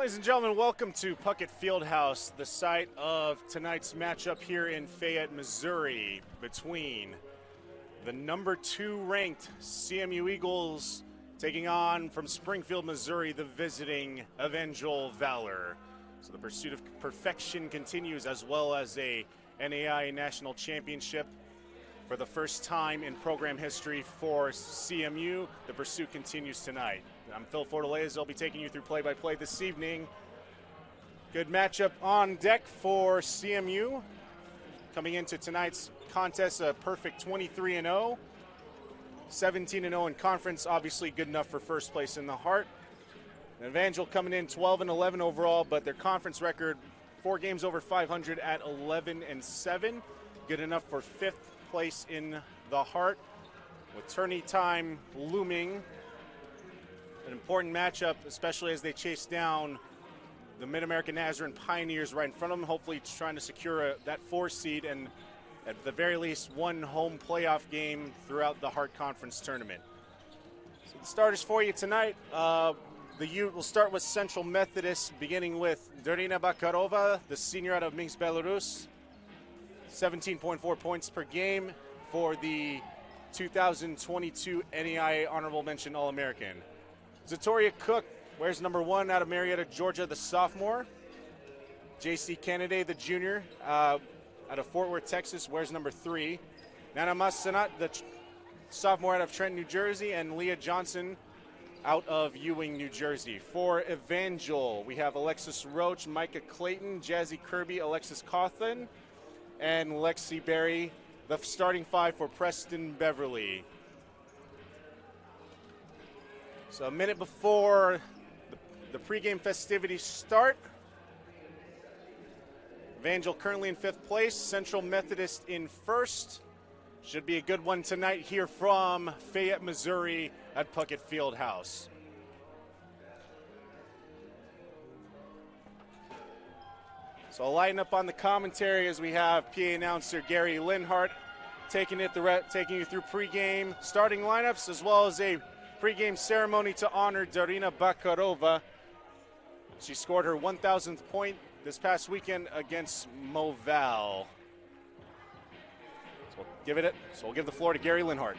Ladies and gentlemen, welcome to Puckett Fieldhouse, the site of tonight's matchup here in Fayette, Missouri, between the number 2 ranked CMU Eagles taking on from Springfield, Missouri, the visiting Evangel Valor. So the pursuit of perfection continues, as well as a NAIA National Championship for the first time in program history for CMU. The pursuit continues tonight. I'm Phil Fortaleza. I'll be taking you through play-by-play this evening. Good matchup on deck for CMU. Coming into tonight's contest, a perfect 23-0. 17-0 in conference, obviously good enough for first place in the Heart. Evangel coming in 12-11 overall, but their conference record, 4 games over 500 at 11-7. Good enough for 5th place in the Heart. With tourney time looming, an important matchup, especially as they chase down the Mid-American Nazarene Pioneers right in front of them, hopefully trying to secure that 4 seed and at the very least one home playoff game throughout the Heart Conference tournament. So the starters for you tonight, we'll start with Central Methodist, beginning with Darina Bakarova, the senior out of Minsk, Belarus. 17.4 points per game for the 2022 NAIA Honorable Mention All-American. Zatoria Cook wears number 1 out of Marietta, Georgia, the sophomore. J.C. Kennedy, the junior, out of Fort Worth, Texas, wears number 3. Nana Masanat, the sophomore out of Trenton, New Jersey, and Leah Johnson out of Ewing, New Jersey. For Evangel, we have Alexis Roach, Micah Clayton, Jazzy Kirby, Alexis Cawthon, and Lexi Berry, the starting 5 for Preston Beverly. So a minute before the pregame festivities start, Evangel currently in 5th place, Central Methodist in 1st. Should be a good one tonight here from Fayette, Missouri at Puckett Fieldhouse. So I'll lighten up on the commentary as we have PA announcer Gary Linhart taking you through pregame starting lineups, as well as a pregame ceremony to honor Darina Bakarova. She scored her 1,000th point this past weekend against Moval. So we'll give the floor to Gary Linhart.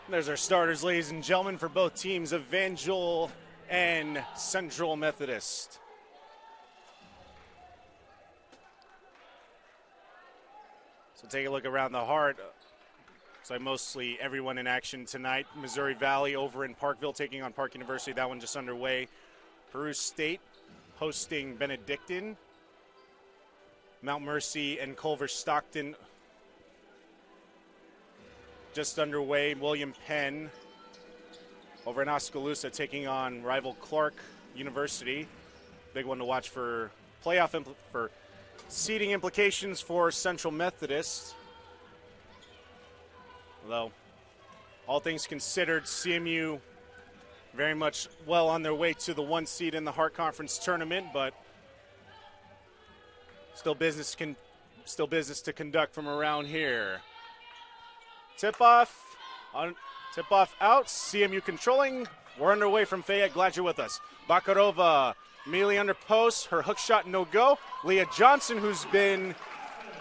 There's our starters, ladies and gentlemen, for both teams, Evangel and Central Methodist. So take a look around the heart. So mostly everyone in action tonight. Missouri Valley over in Parkville taking on Park University. That one just underway. Peru State hosting Benedictine. Mount Mercy and Culver Stockton just underway. William Penn over in Oskaloosa taking on rival Clark University. Big one to watch for playoff for seeding implications for Central Methodist. Although, all things considered, CMU very much well on their way to the 1 seed in the Hart Conference tournament, but still business to conduct from around here. Tip-off out, CMU controlling. We're underway from Fayette. Glad you're with us. Bakarova immediately under post. Her hook shot no go. Leah Johnson, who's been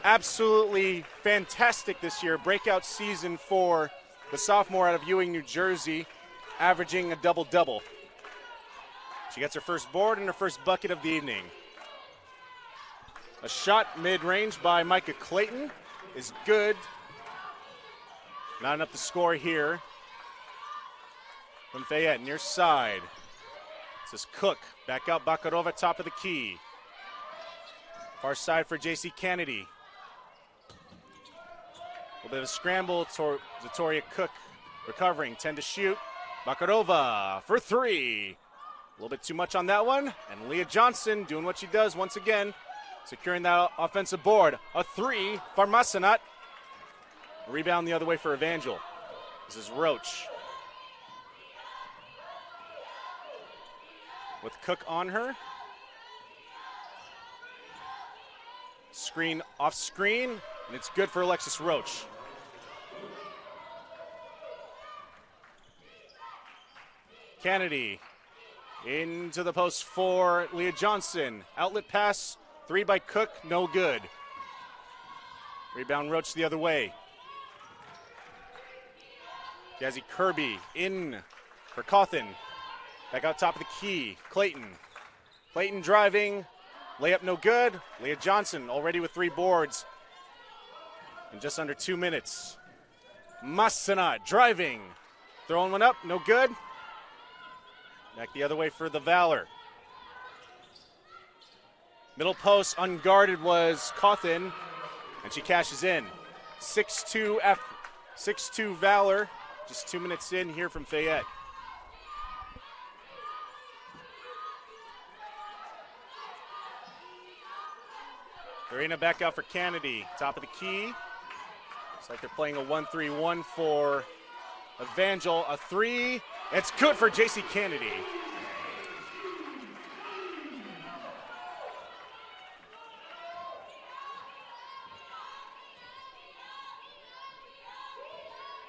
absolutely fantastic this year. Breakout season for the sophomore out of Ewing, New Jersey, averaging a double-double. She gets her first board and her first bucket of the evening. A shot mid-range by Micah Clayton is good. Not enough to score here from Fayette, near side. This is Cook, back out Bakarova, top of the key. Far side for J.C. Kennedy. A little bit of a scramble. Zatoria Cook recovering, 10 to shoot. Bakarova for 3. A little bit too much on that one. And Leah Johnson doing what she does once again, securing that offensive board. A 3 for Masanat. Rebound the other way for Evangel. This is Roach. With Cook on her. Screen off screen, and it's good for Alexis Roach. Kennedy into the post for Leah Johnson. Outlet pass, 3 by Cook, no good. Rebound Roach the other way. Jazzy Kirby in for Cawthon. Back out top of the key, Clayton. Clayton driving, layup no good. Leah Johnson already with 3 boards in just under 2 minutes. Masanat driving, throwing one up, no good. Back the other way for the Valor. Middle post unguarded was Cawthon, and she cashes in. 6-2 Valor, just 2 minutes in here from Fayette. Karina back out for Kennedy, top of the key. Looks like they're playing a 1-3-1 for Evangel. A 3, it's good for J.C. Kennedy.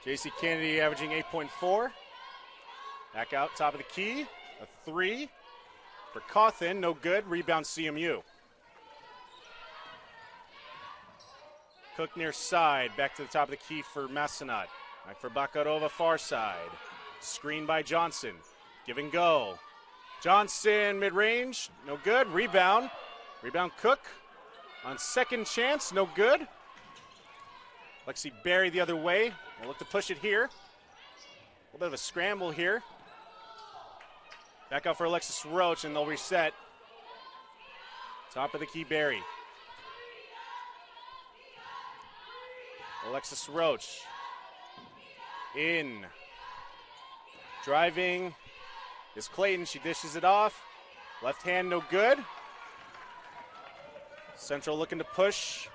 J.C. Kennedy averaging 8.4. Back out, top of the key. A 3 for Cawthon, no good. Rebound CMU. Cook near side, back to the top of the key for Masanat. Back for Bakarova, far side. Screen by Johnson. Give and go. Johnson mid-range, no good. Rebound. Rebound Cook on second chance, no good. Lexi Berry the other way. We'll look to push it here. A little bit of a scramble here. Back out for Alexis Roach, and they'll reset. Top of the key, Berry. Alexis Roach. In. Driving is Clayton. She dishes it off. Left hand, no good. Central looking to push.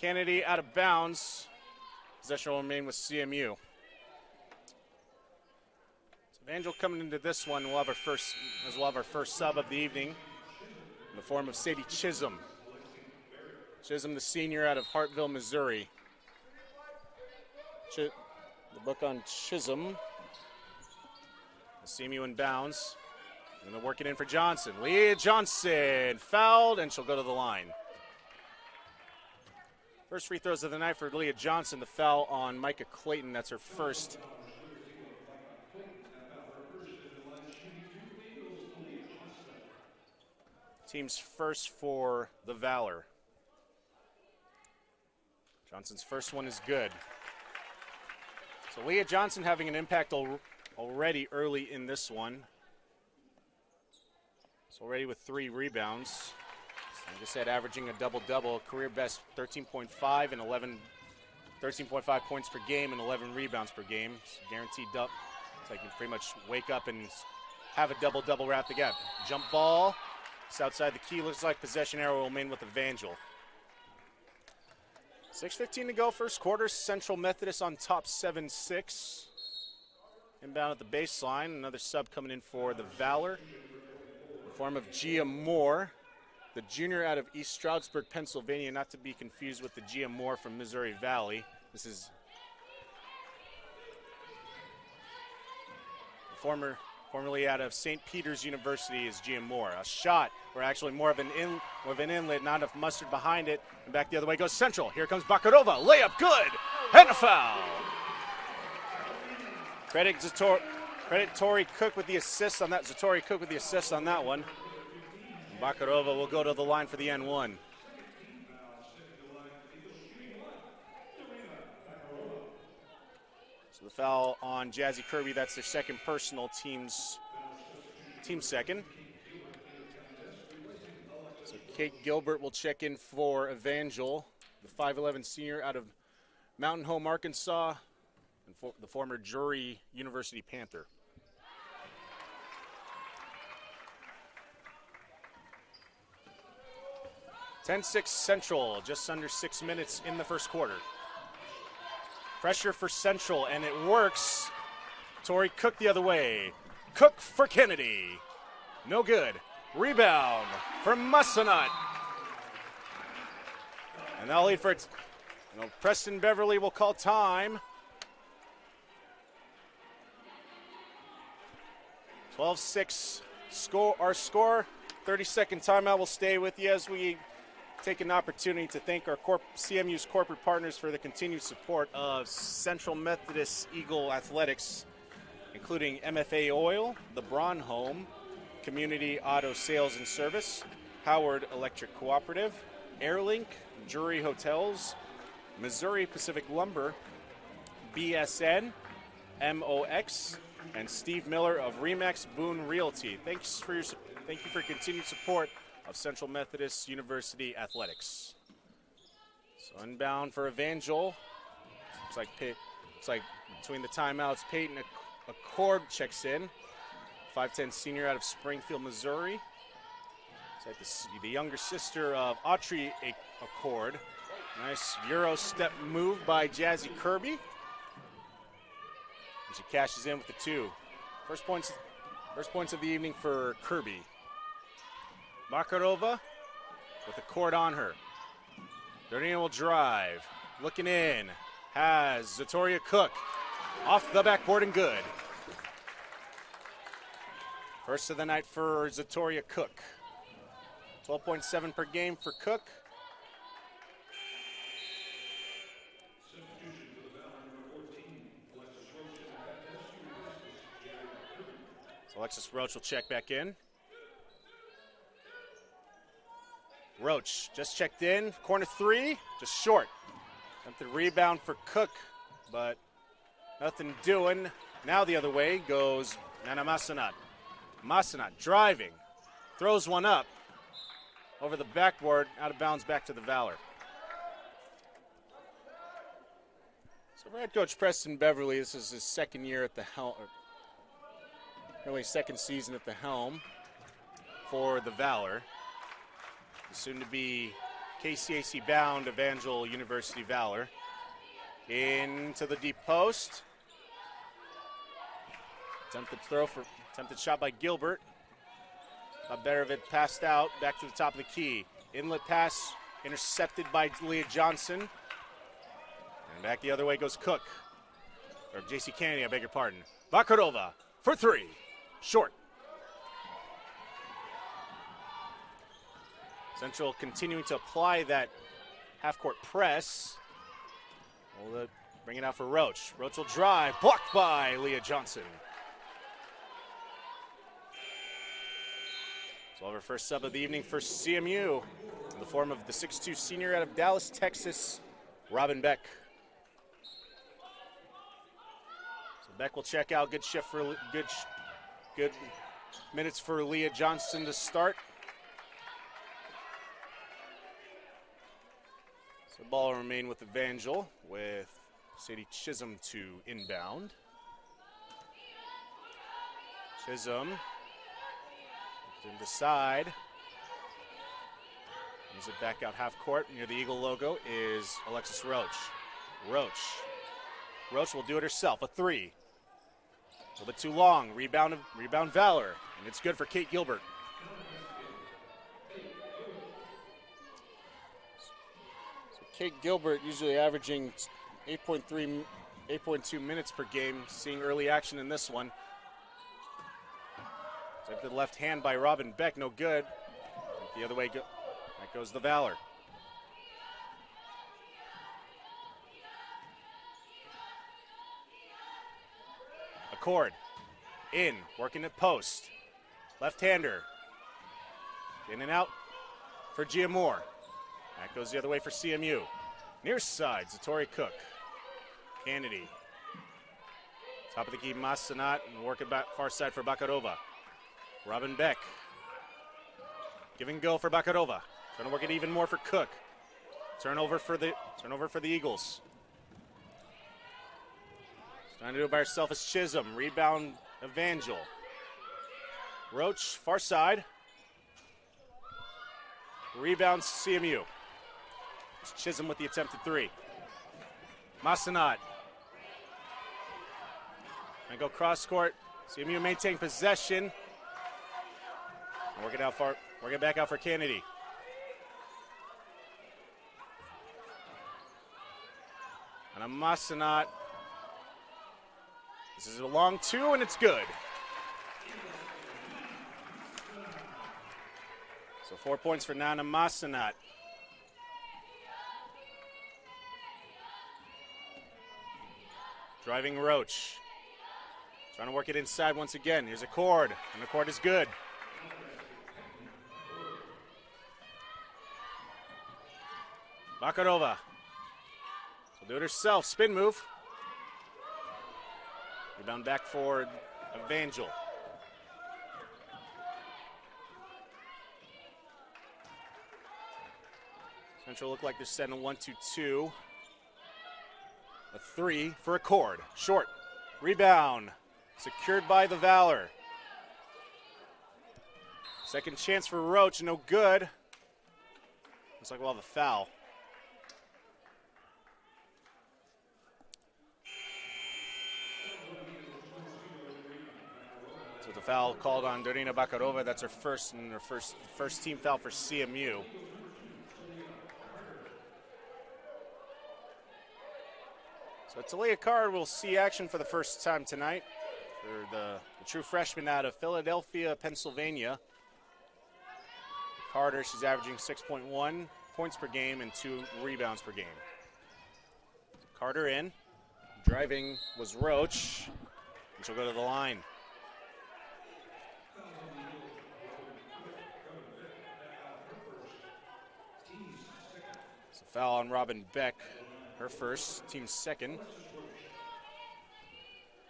Kennedy out of bounds. Possession will remain with CMU. So Evangel coming into this one. We'll have our first sub of the evening in the form of Sadie Chisholm. Chisholm, the senior out of Hartville, Missouri. The book on Chisholm. CMU in bounds. And they're working in for Johnson. Leah Johnson fouled, and she'll go to the line. First free throws of the night for Leah Johnson. The foul on Micah Clayton. That's her first. Team's first for the Valor. Johnson's first one is good. So Leah Johnson having an impact already early in this one. So already with 3 rebounds. Like I said, averaging a double-double, career best 13.5 and 13.5 points per game and 11 rebounds per game. It's guaranteed up. It's like you pretty much wake up and have a double-double right the gap. Jump ball. It's outside the key. Looks like possession arrow will remain with Evangel. 6:15 to go, first quarter. Central Methodist on top 7-6. Inbound at the baseline. Another sub coming in for the Valor. In the form of Gia Moore, the junior out of East Stroudsburg, Pennsylvania, not to be confused with the Gia Moore from Missouri Valley. This is formerly out of St. Peter's University is Gia Moore. A shot, or actually more of an inlet, not enough mustard behind it. And back the other way goes Central. Here comes Bakarova. Layup good. And a foul. Credit Tori Cook with the assist on that. Zatori Cook with the assist on that one. Bakarova will go to the line for the N1. So the foul on Jazzy Kirby, that's their second personal, team second. So Kate Gilbert will check in for Evangel, the 5'11 senior out of Mountain Home, Arkansas, and the former Drury University Panther. (10-6) Central, just under 6 minutes in the first quarter. Pressure for Central, and it works. Tori Cook the other way. Cook for Kennedy. No good. Rebound for Mussanut. And that'll lead for it. Preston Beverly will call time. 12-6 score. Our score. 30-second timeout will stay with you as we take an opportunity to thank our CMU's corporate partners for the continued support of Central Methodist Eagle Athletics, including MFA Oil, the Braun Home, Community Auto Sales and Service, Howard Electric Cooperative, Airlink, Drury Hotels, Missouri Pacific Lumber, BSN, MOX, and Steve Miller of Remax Boone Realty. Thank you for continued support of Central Methodist University Athletics. So inbound for Evangel. Looks like between the timeouts, Peyton Accord checks in. 5'10 senior out of Springfield, Missouri. It's like the younger sister of Autry Accord. Nice Euro step move by Jazzy Kirby. And she cashes in with the 2. First points of the evening for Kirby. Bakarova with the court on her. Dardina will drive. Looking in. Has Zatoria Cook. Off the backboard and good. First of the night for Zatoria Cook. 12.7 per game for Cook. So Alexis Roach will check back in. Roach just checked in. Corner 3, just short. Attempted rebound for Cook, but nothing doing. Now the other way goes Nana Massanat. Massanat driving. Throws one up. Over the backboard, out of bounds back to the Valor. So head coach Preston Beverly, this is his second year at the helm, really second season at the helm for the Valor. Soon to be KCAC bound Evangel University Valor. Into the deep post. Attempted shot by Gilbert. Better of it passed out, back to the top of the key. Inlet pass intercepted by Leah Johnson. And back the other way goes Cook. Or J.C. Kennedy, I beg your pardon. Bakarova for 3. Short. Central continuing to apply that half-court press. We'll bring it out for Roach. Roach will drive, blocked by Leah Johnson. So our first sub of the evening for CMU in the form of the 6'2 senior out of Dallas, Texas, Robin Beck. So Beck will check out. Good shift for good minutes for Leah Johnson to start. So the ball will remain with Evangel with Sadie Chisholm to inbound. Chisholm to the side. Moves it back out half court. Near the Eagle logo is Alexis Roach. Roach will do it herself. A three. A little bit too long. Rebound Valor. And it's good for Kate Gilbert. So Kate Gilbert usually averaging 8.2 minutes per game. Seeing early action in this one. Take the left hand by Robin Beck, no good. The other way, that goes the Valor. Accord, in, working at post. Left-hander, in and out for Gia Moore. That goes the other way for CMU. Near side, Zatori Cook. Kennedy. Top of the key, Massanat, and working back far side for Bakarova. Robin Beck. Give and go for Bakarova. Trying to work it even more for Cook. Turnover for the Eagles. Trying to do it by herself is Chisholm. Rebound Evangel. Roach, far side. Rebound CMU. It's Chisholm with the attempted three. Massanat. And go cross court. CMU maintain possession. Work it back out for Kennedy. And a Massanat. This is a long two, and it's good. So 4 points for Nana Massanat. Driving Roach. Trying to work it inside once again. Here's Accord, and Accord is good. Bakarova. She'll do it herself. Spin move. Rebound back for Evangel. Central look like they're setting a 1-2-2. A three for Accord. Short. Rebound. Secured by the Valor. Second chance for Roach. No good. Looks like we'll have a foul. So the foul called on Dorina Bakarova. That's her first team foul for CMU. So Talia Card will see action for the first time tonight. For the true freshman out of Philadelphia, Pennsylvania. Carter, she's averaging 6.1 points per game and 2 rebounds per game. Carter in. Driving was Roach. And she'll go to the line. It's a foul on Robin Beck. Her first, team's second.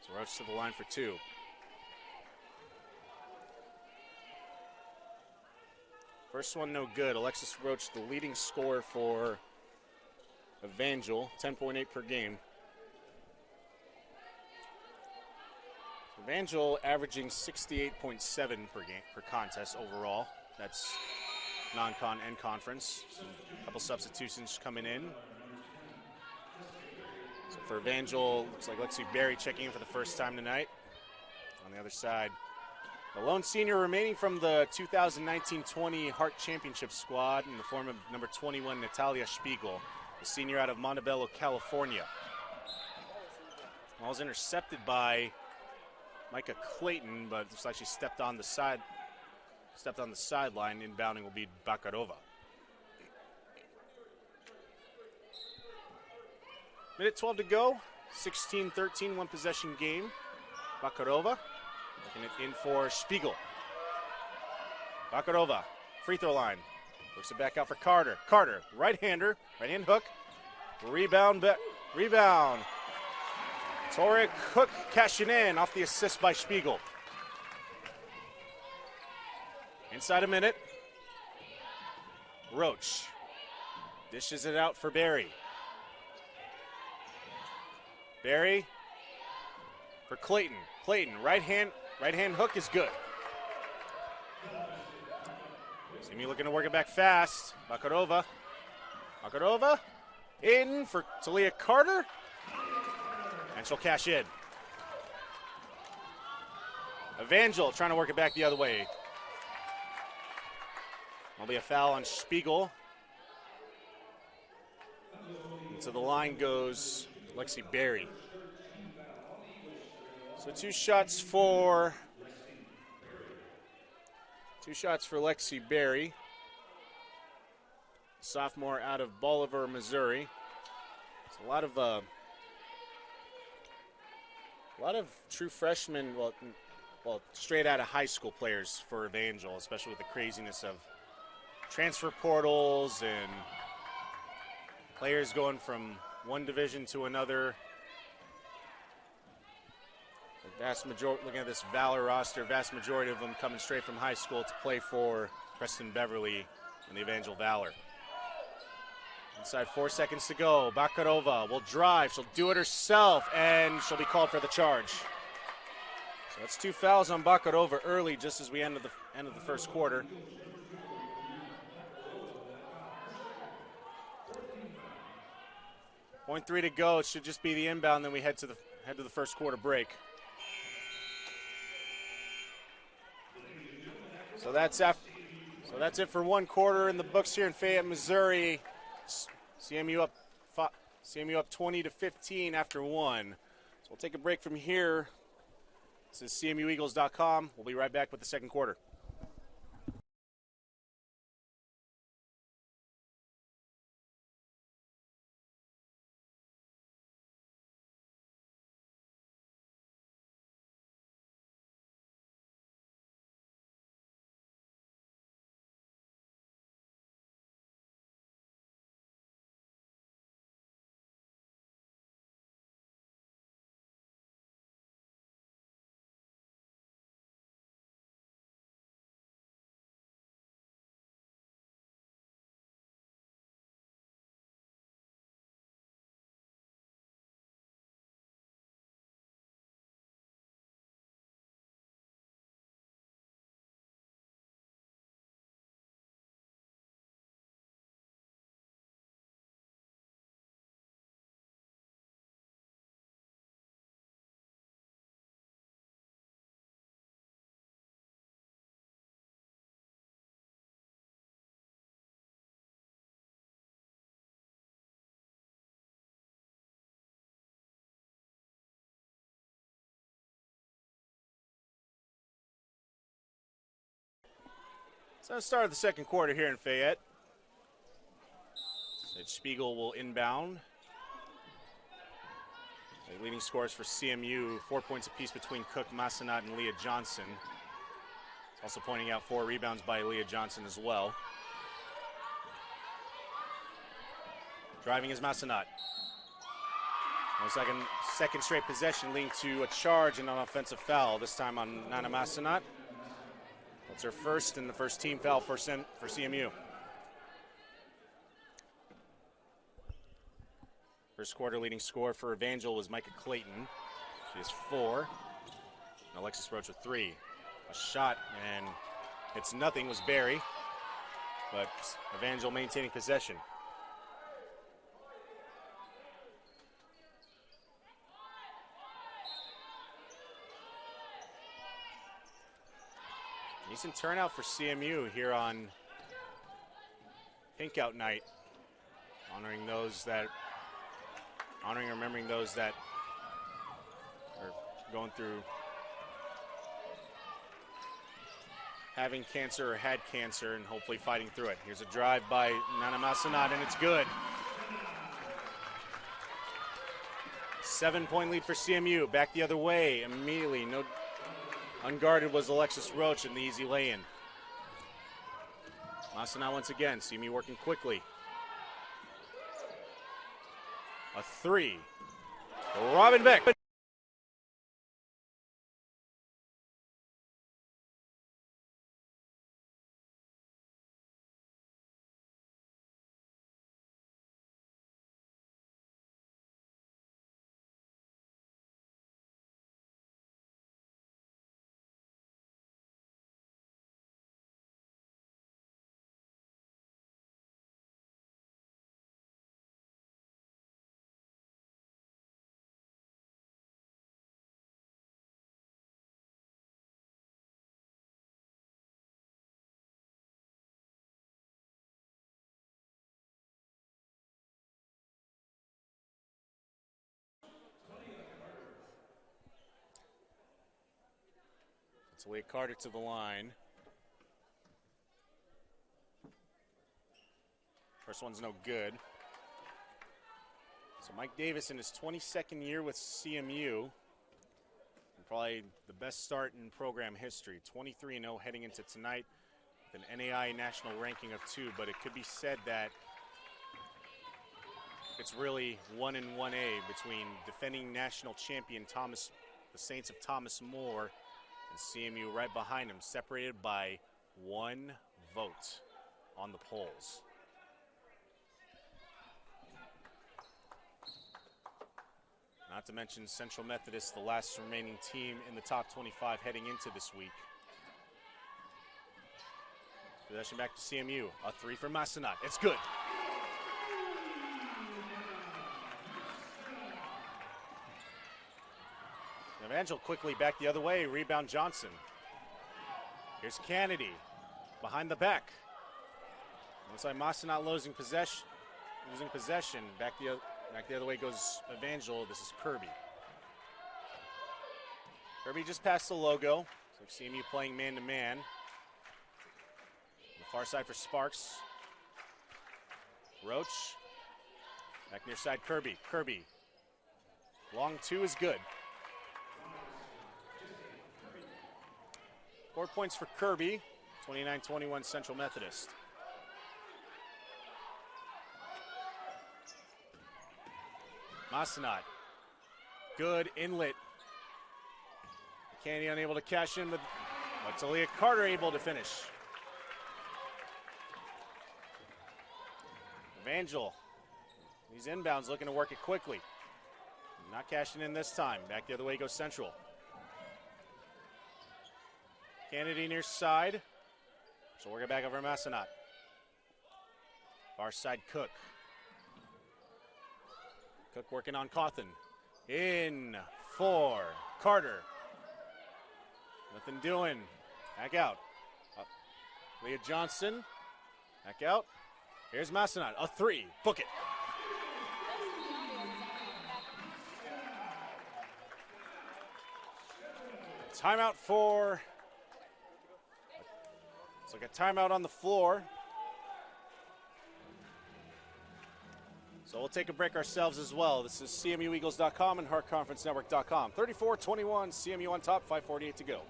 So Roach to the line for 2. First one no good. Alexis Roach, the leading scorer for Evangel, 10.8 per game. Evangel averaging 68.7 per game per contest overall. That's non-con and conference. A couple substitutions coming in. So for Evangel, looks like Lexi Berry checking in for the first time tonight. On the other side, the lone senior remaining from the 2019-20 Hart Championship squad in the form of number 21, Natalia Spiegel, the senior out of Montebello, California. Ball was intercepted by Micah Clayton, but looks like she stepped on the sideline. Inbounding will be Bakarova. Minute 12 to go. 16-13, one possession game. Bakarova looking it in for Spiegel. Bakarova, free throw line. Looks it back out for Carter. Carter, right-hander, right-hand hook. Rebound. Torek Cook cashing in off the assist by Spiegel. Inside a minute. Roach dishes it out for Barry. Barry for Clayton. Clayton, right hand hook is good. See me looking to work it back fast. Bakarova in for Talia Carter. And she'll cash in. Evangel trying to work it back the other way. There'll be a foul on Spiegel. And so the line goes Lexi Berry. So two shots for Lexi Berry. Sophomore out of Bolivar, Missouri. It's a lot of true freshmen, well, straight out of high school players for Evangel, especially with the craziness of transfer portals and players going from one division to another. The vast majority, looking at this Valor roster, vast majority of them coming straight from high school to play for Preston Beverly and the Evangel Valor. Inside 4 seconds to go. Bakarova will drive. She'll do it herself, and she'll be called for the charge. So that's two fouls on Bakarova early, just as we end of the first quarter. Point 3 to go. It should just be the inbound, then we head to the first quarter break. So that's it for one quarter in the books here in Fayette, Missouri. CMU up 20-15 after one. So we'll take a break from here. This is CMUEagles.com. We'll be right back with the second quarter. So the start of the second quarter here in Fayette. Spiegel will inbound. The leading scorers for CMU, 4 points apiece between Cook, Massenat, and Leah Johnson. Also pointing out 4 rebounds by Leah Johnson as well. Driving is Massenat. Second straight possession leading to a charge and an offensive foul, this time on Nana Massenat. That's her first and the first team foul for CMU. First quarter leading scorer for Evangel was Micah Clayton. She has 4. And Alexis Roach with 3. A shot, and it's nothing, was Barry. But Evangel maintaining possession. Decent turnout for CMU here on Pink Out Night. Honoring and remembering those that are going through having cancer or had cancer and hopefully fighting through it. Here's a drive by Nana Massenat, and it's good. 7-point lead for CMU. Back the other way immediately. No, unguarded was Alexis Roach in the easy lay-in. Masana once again. CMU working quickly. A three. Robin Beck. It's Wade Carter to the line. First one's no good. So Mike Davis in his 22nd year with CMU. And probably the best start in program history. 23-0 heading into tonight with an NAI national ranking of 2. But it could be said that it's really 1 and 1A between defending national champion the Saints of Thomas More, and CMU right behind him, separated by 1 vote on the polls. Not to mention Central Methodist, the last remaining team in the top 25 heading into this week. Possession back to CMU. A three for Massanat. It's good. Evangel quickly back the other way. Rebound Johnson. Here's Kennedy behind the back. Looks like Massanat losing possession. Back the other way goes Evangel. This is Kirby. Kirby just passed the logo. Looks like CMU playing man-to-man. The far side for Sparks. Roach. Back near side, Kirby. Kirby. Long 2 is good. 4 points for Kirby. 29-21 Central Methodist. Massanat. Good inlet. Kennedy unable to cash in, but Talia Carter able to finish. Evangel. These inbounds looking to work it quickly. Not cashing in this time. Back the other way goes Central. Kennedy near side. So work it back over Massanat. Far side Cook. Cook working on Cawthon. In for Carter. Nothing doing. Back out. Leah Johnson. Back out. Here's Massanat. A three. Book it. Timeout for... It's like a timeout on the floor. So we'll take a break ourselves as well. This is CMUEagles.com and HeartConferenceNetwork.com. 34-21, CMU on top, 5:48 to go.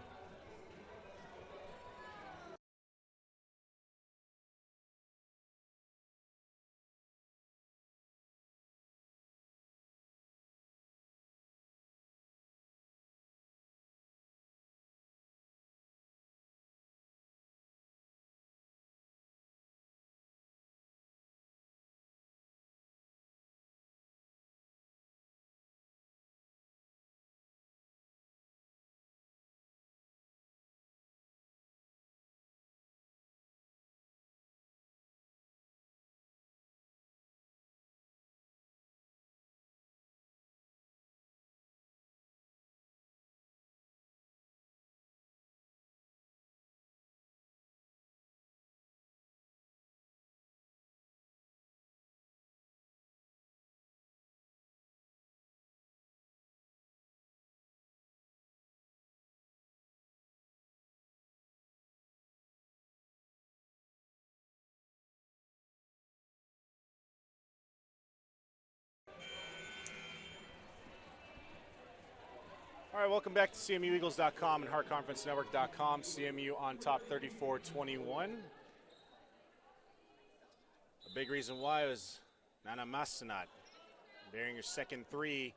All right, welcome back to CMUEagles.com and HeartConferenceNetwork.com. CMU on top 34-21. A big reason why was Nana Masanat bearing her second three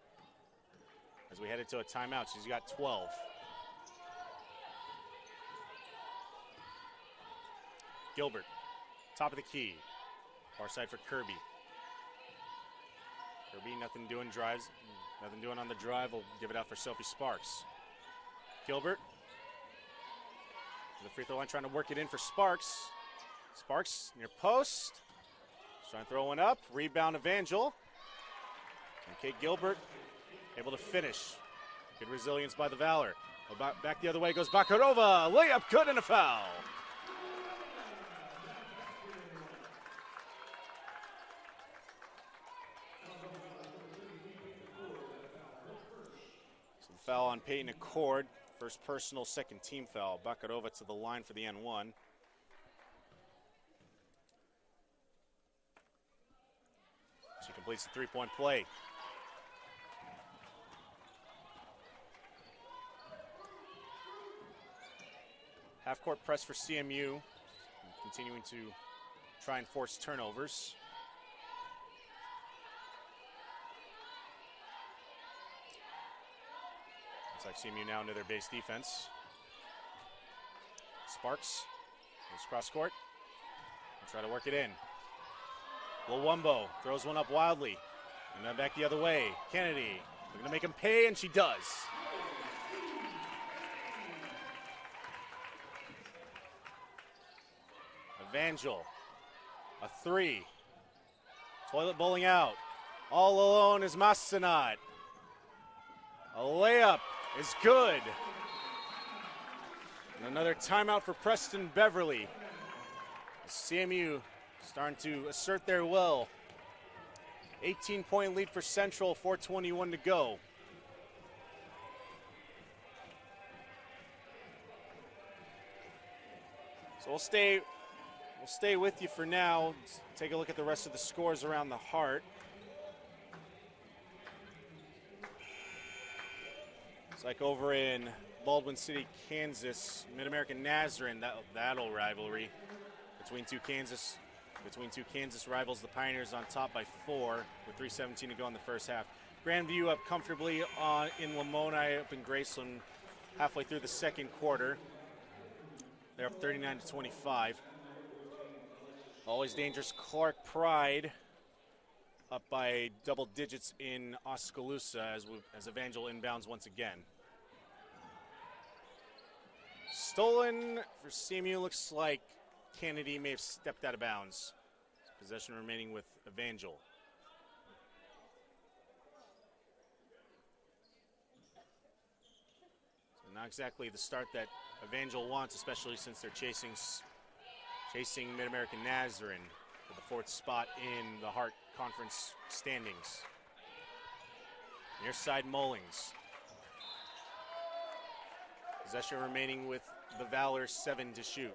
as we headed to a timeout. She's got 12. Gilbert, top of the key. Far side for Kirby. Kirby, nothing doing, drives. Nothing doing on the drive. We'll give it out for Sophie Sparks. Gilbert. The free throw line trying to work it in for Sparks. Sparks near post. Trying to throw one up. Rebound Evangel. And Kate Gilbert able to finish. Good resilience by the Valor. Back the other way goes Bakarova. Layup good and a foul. Foul on Peyton Accord. First personal, second team foul. Bakarova to the line for the N1. She completes the three-point play. Half-court press for CMU. Continuing to try and force turnovers. Looks like CMU now into their base defense. Sparks goes cross court. Try to work it in. Luwumbo throws one up wildly. And then back the other way. Kennedy looking to make him pay, and she does. Evangel, a three. Toilet bowling out. All alone is Masanat. A layup is good. And another timeout for Preston Beverly. CMU starting to assert their will. 18-point lead for Central, 4:21 to go. So we'll stay with you for now. Take a look at the rest of the scores around the Heart. It's like over in Baldwin City, Kansas, Mid-American Nazarene, that'll rivalry between two Kansas rivals. The Pioneers on top by 4 with 3:17 to go in the first half. Grandview up comfortably in Lamoni, up in Graceland, halfway through the second quarter. They're up 39-25. Always dangerous Clark Pride up by double digits in Oskaloosa as Evangel inbounds once again. Stolen for CMU. Looks like Kennedy may have stepped out of bounds. Possession remaining with Evangel. So not exactly the start that Evangel wants, especially since they're chasing Mid-American Nazarene for the 4th spot in the Heart Conference standings. Near side Mullings. Possession remaining with the Valor, 7 to shoot.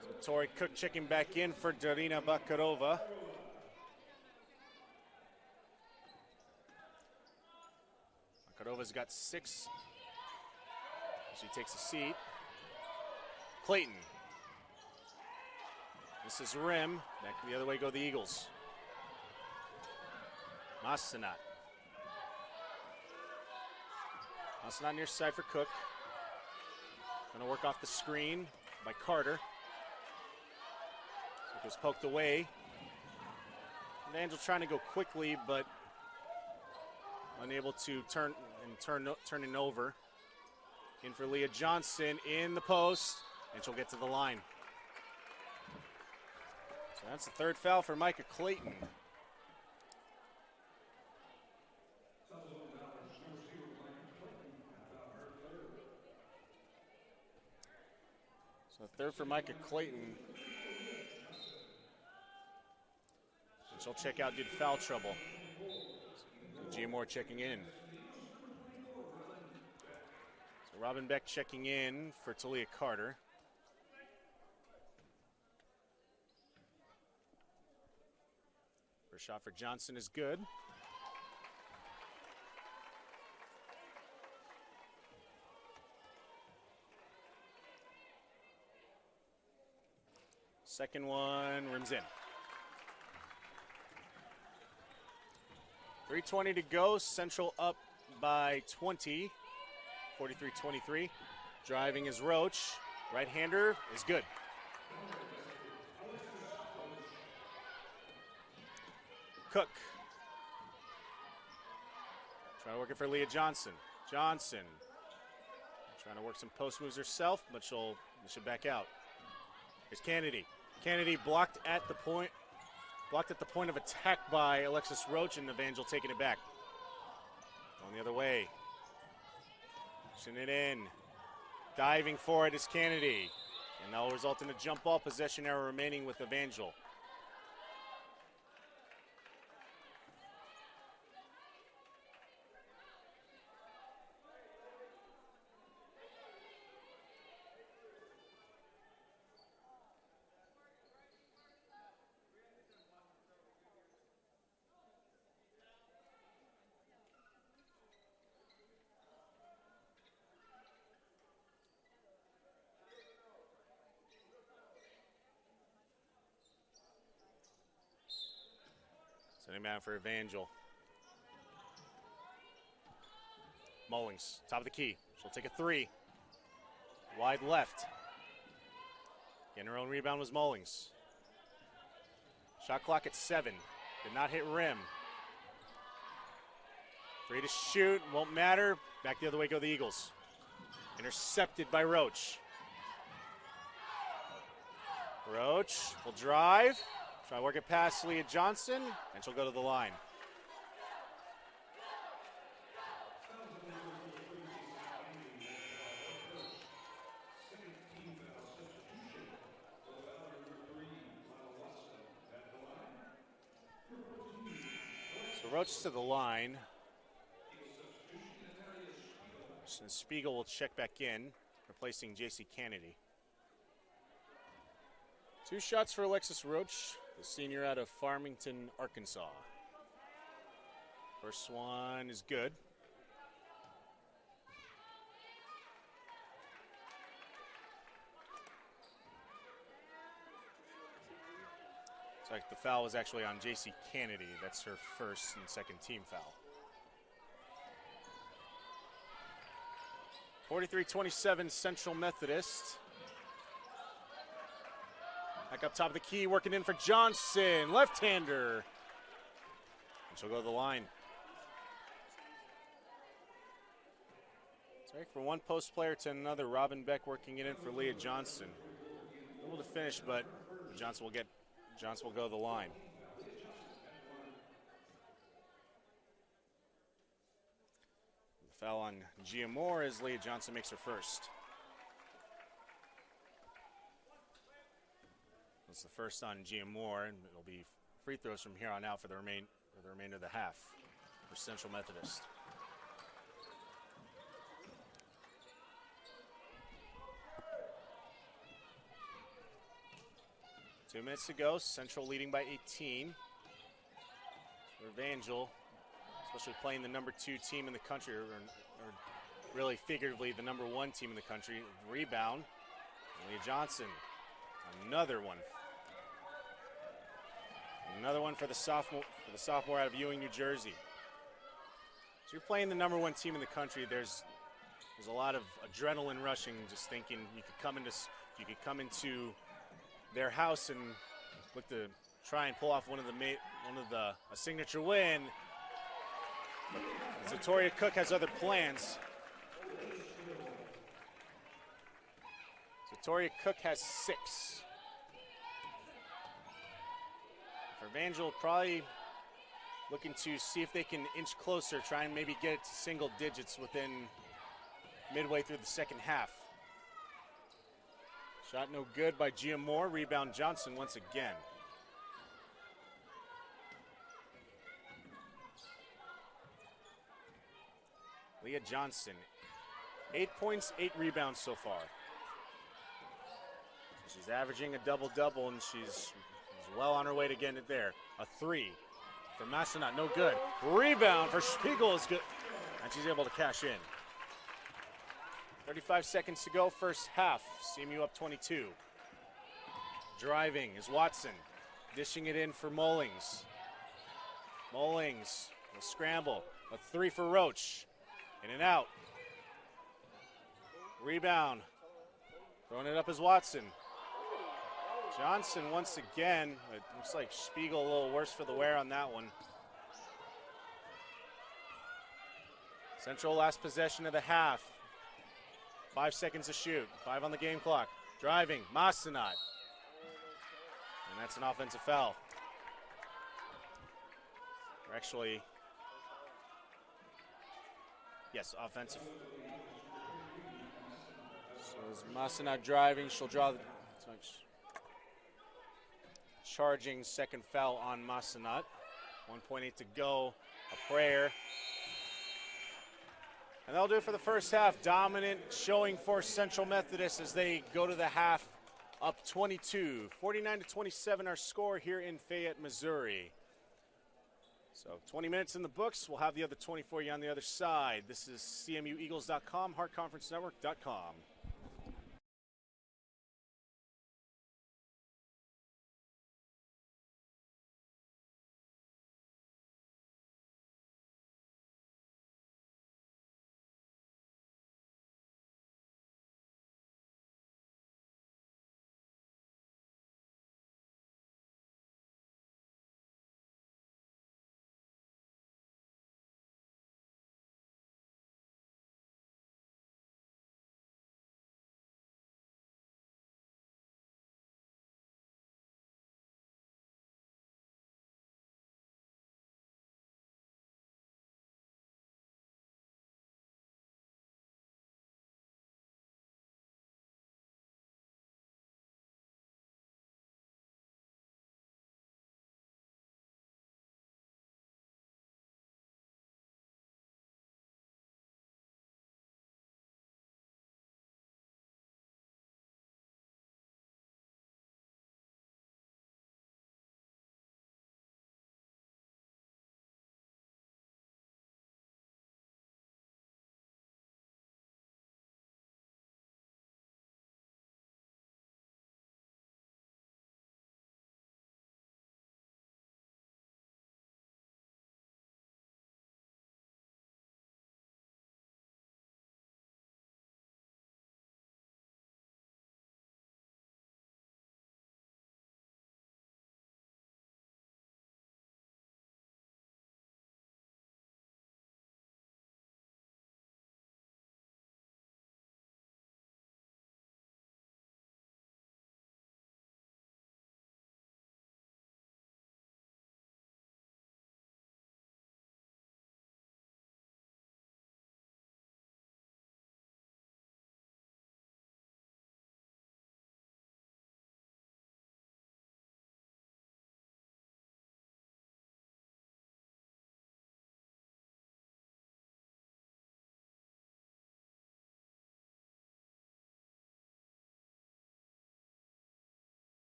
So Tori Cook checking back in for Darina Bakarova. Bakarova's got 6. She takes a seat. Clayton. This is rim. Back the other way go the Eagles. Masanat. Masanat near side for Cook. Going to work off the screen by Carter. It was poked away. Evangel trying to go quickly, but unable to turn it over. In for Leah Johnson in the post, and she'll get to the line. So that's the 3rd foul for Micah Clayton. So 3rd for Micah Clayton. And she'll check out due to foul trouble. Gia Moore checking in. So Robin Beck checking in for Talia Carter. First shot for Johnson is good. Second one rims in. 3:20 to go. Central up by 20. 43-23. Driving is Roach. Right-hander is good. Cook. Trying to work it for Leah Johnson. Johnson. Trying to work some post moves herself, but she'll back out. Here's Kennedy. Kennedy blocked at the point of attack by Alexis Roach, and Evangel taking it back. Going the other way. Pushing it in. Diving for it is Kennedy. And that will result in a jump ball. Possession error remaining with Evangel. Sending man for Evangel. Mullings, top of the key. She'll take a three. Wide left. Getting her own rebound was Mullings. Shot clock at 7. Did not hit rim. Free to shoot, won't matter. Back the other way go the Eagles. Intercepted by Roach. Roach will drive. Try to work it past Leah Johnson, and she'll go to the line. So Roach to the line. And Spiegel will check back in, replacing J.C. Kennedy. 2 shots for Alexis Roach, the senior out of Farmington, Arkansas. First one is good. It's like the foul was actually on J.C. Kennedy. That's her first and second team foul. 43-27 Central Methodist. Back up top of the key, working in for Johnson, left-hander. And she'll go to the line. Sorry, from one post player to another, Robin Beck working it in for Leah Johnson. Able to finish, but Johnson will go to the line. The foul on Gia Moore as Leah Johnson makes her first. It's the first on Gia Moore, and it'll be free throws from here on out for the remainder of the half for Central Methodist. Two minutes to go. Central leading by 18. Evangel, especially playing the number 2 team in the country, or really figuratively the number 1 team in the country. Rebound. Leah Johnson. Another one. Another one for the sophomore out of Ewing, New Jersey. So you're playing the number 1 team in the country. There's a lot of adrenaline rushing, just thinking you could come into their house and look to try and pull off a signature win. But Zatoria Cook has other plans. Zatoria Cook has 6. For Evangel, probably looking to see if they can inch closer, try and maybe get it to single digits within midway through the second half. Shot no good by Gia Moore. Rebound Johnson once again. Leah Johnson, 8 points, 8 rebounds so far. She's averaging a double-double, and she's well on her way to getting it there. A 3. for Massenat, no good. Rebound for Spiegel is good, and she's able to cash in. 35 seconds to go, first half. CMU up 22. Driving is Watson, dishing it in for Mullings. Mullings will scramble. A three for Roach. In and out. Rebound. Throwing it up as Watson. Johnson once again. It looks like Spiegel a little worse for the wear on that one. Central last possession of the half. 5 seconds to shoot. 5 on the game clock. Driving. Massenat. And that's an offensive foul. Or actually, yes, offensive. So as Massenat driving, she'll draw the charging second foul on Massenat. 1:8 to go. A prayer. And that'll do it for the first half. Dominant showing for Central Methodist as they go to the half up 22. 49-27 our score here in Fayette, Missouri. So 20 minutes in the books. We'll have the other 20 for you on the other side. This is CMUEagles.com, HeartConferenceNetwork.com.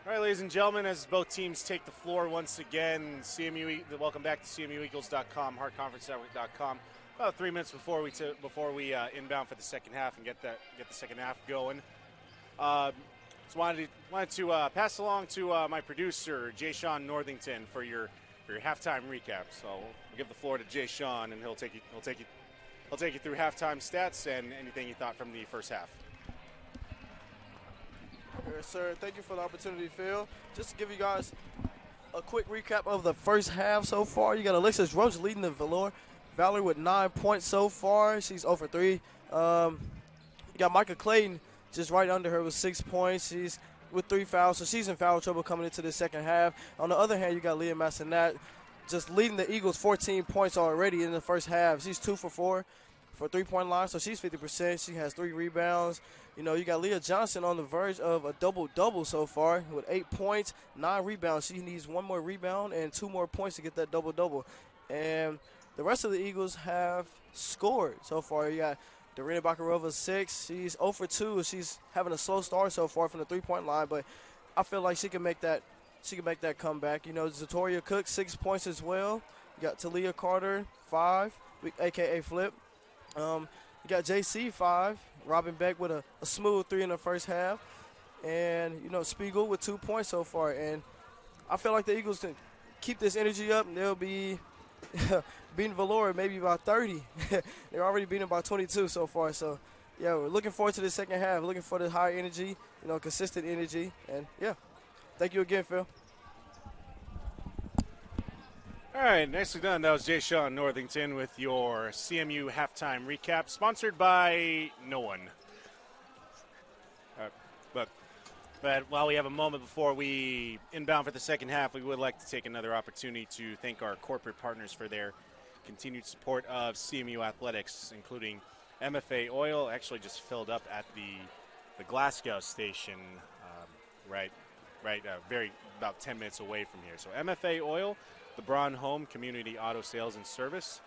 All right, ladies and gentlemen, as both teams take the floor once again, welcome back to CMUEagles.com, HeartConferenceNetwork.com. About 3 minutes before we inbound for the second half and get the second half going. Just wanted to pass along to my producer, Jay Sean Northington, for your halftime recap. So we'll give the floor to Jay Sean, and he'll take you through halftime stats and anything you thought from the first half. Yes, sir. Thank you for the opportunity, Phil. Just to give you guys a quick recap of the first half so far. You got Alexis Roach leading the Valerie with 9 points so far. She's 0 for 3. You got Micah Clayton just right under her with 6 points. She's with 3 fouls, so she's in foul trouble coming into the second half. On the other hand, you got Leah Massenat just leading the Eagles 14 points already in the first half. She's 2 for 4 for 3-point line, so she's 50%. She has 3 rebounds. You know, you got Leah Johnson on the verge of a double-double so far with 8 points, 9 rebounds. She needs 1 more rebound and 2 more points to get that double-double. And the rest of the Eagles have scored so far. You got Darina Bakarova, 6. She's 0 for 2. She's having a slow start so far from the 3-point line, but I feel like she can make that comeback. You know, Zatoria Cook, 6 points as well. You got Talia Carter, 5, a.k.a. Flip. You got JC, 5. Robin Beck with a smooth 3 in the first half. And, you know, Spiegel with 2 points so far. And I feel like the Eagles can keep this energy up, and they'll be beating Valora maybe about 30. They're already beating about 22 so far. So, yeah, we're looking forward to the second half, looking for the high energy, you know, consistent energy. And, yeah, thank you again, Phil. All right, nicely done. That was Jay Sean Northington with your CMU halftime recap, sponsored by no one. But while we have a moment before we inbound for the second half, we would like to take another opportunity to thank our corporate partners for their continued support of CMU athletics, including MFA Oil. Actually just filled up at the Glasgow station, about 10 minutes away from here. So MFA Oil, the Braun Home Community Auto Sales and Service,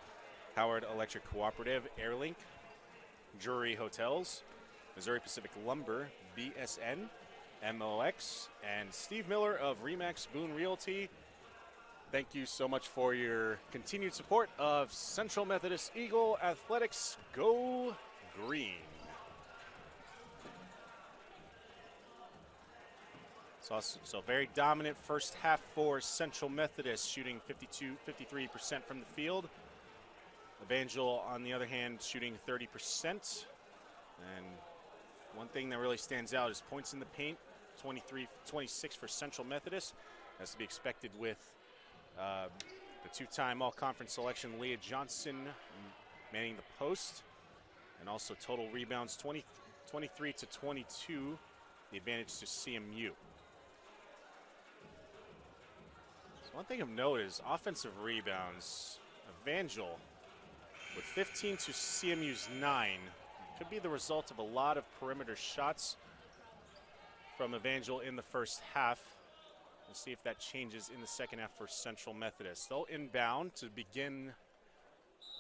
Howard Electric Cooperative, Airlink, Drury Hotels, Missouri Pacific Lumber, BSN, MOX, and Steve Miller of Remax Boone Realty. Thank you so much for your continued support of Central Methodist Eagle Athletics. Go Green. So very dominant first half for Central Methodist, shooting 53% from the field. Evangel, on the other hand, shooting 30%. And one thing that really stands out is points in the paint, 26 for Central Methodist. As to be expected with the two-time all-conference selection, Leah Johnson, manning the post. And also total rebounds, 23 to 22, the advantage to CMU. One thing of note is offensive rebounds. Evangel with 15 to CMU's 9. Could be the result of a lot of perimeter shots from Evangel in the first half. We'll see if that changes in the second half for Central Methodist. They'll inbound to begin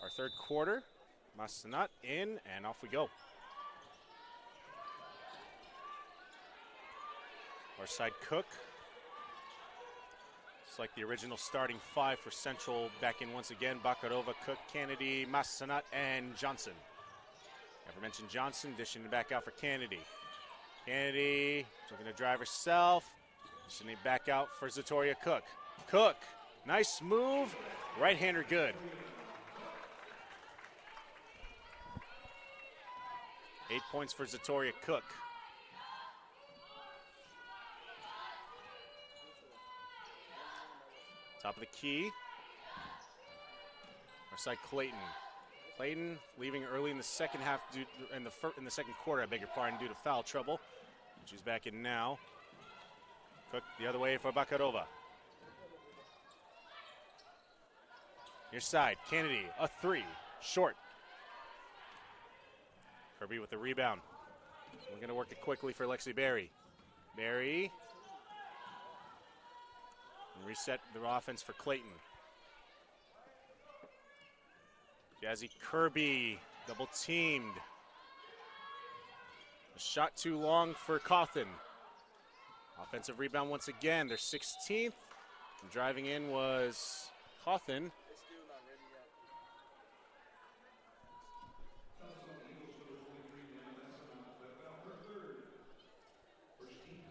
our third quarter. Massenat in, and off we go. Our side Cook. Like the original starting 5 for Central back in once again. Bakarova, Cook, Kennedy, Massenat, and Johnson. Never mentioned Johnson, dishing it back out for Kennedy. Kennedy looking to drive herself. Dishing it back out for Zatoria Cook. Cook, nice move. Right-hander good. 8 points for Zatoria Cook. Top of the key. Our side Clayton. Clayton leaving early in the second half, in the second quarter, I beg your pardon, due to foul trouble. She's back in now. Cook the other way for Bakarova. Near side, Kennedy, a 3, short. Kirby with the rebound. We're going to work it quickly for Lexi Berry. Berry. Reset the offense for Clayton. Jazzy Kirby double teamed. A shot too long for Cawthon. Offensive rebound once again. Their 16th. And driving in was Cawthon.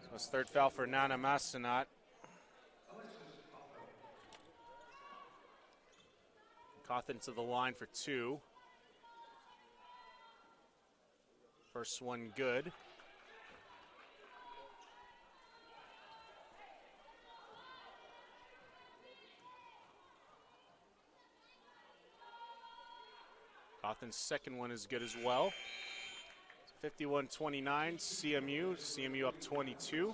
So it's third foul for Nana Masanat. Cawthon to the line for 2. First one good. Cawthon's second one is good as well. 51-29 CMU. CMU up 22.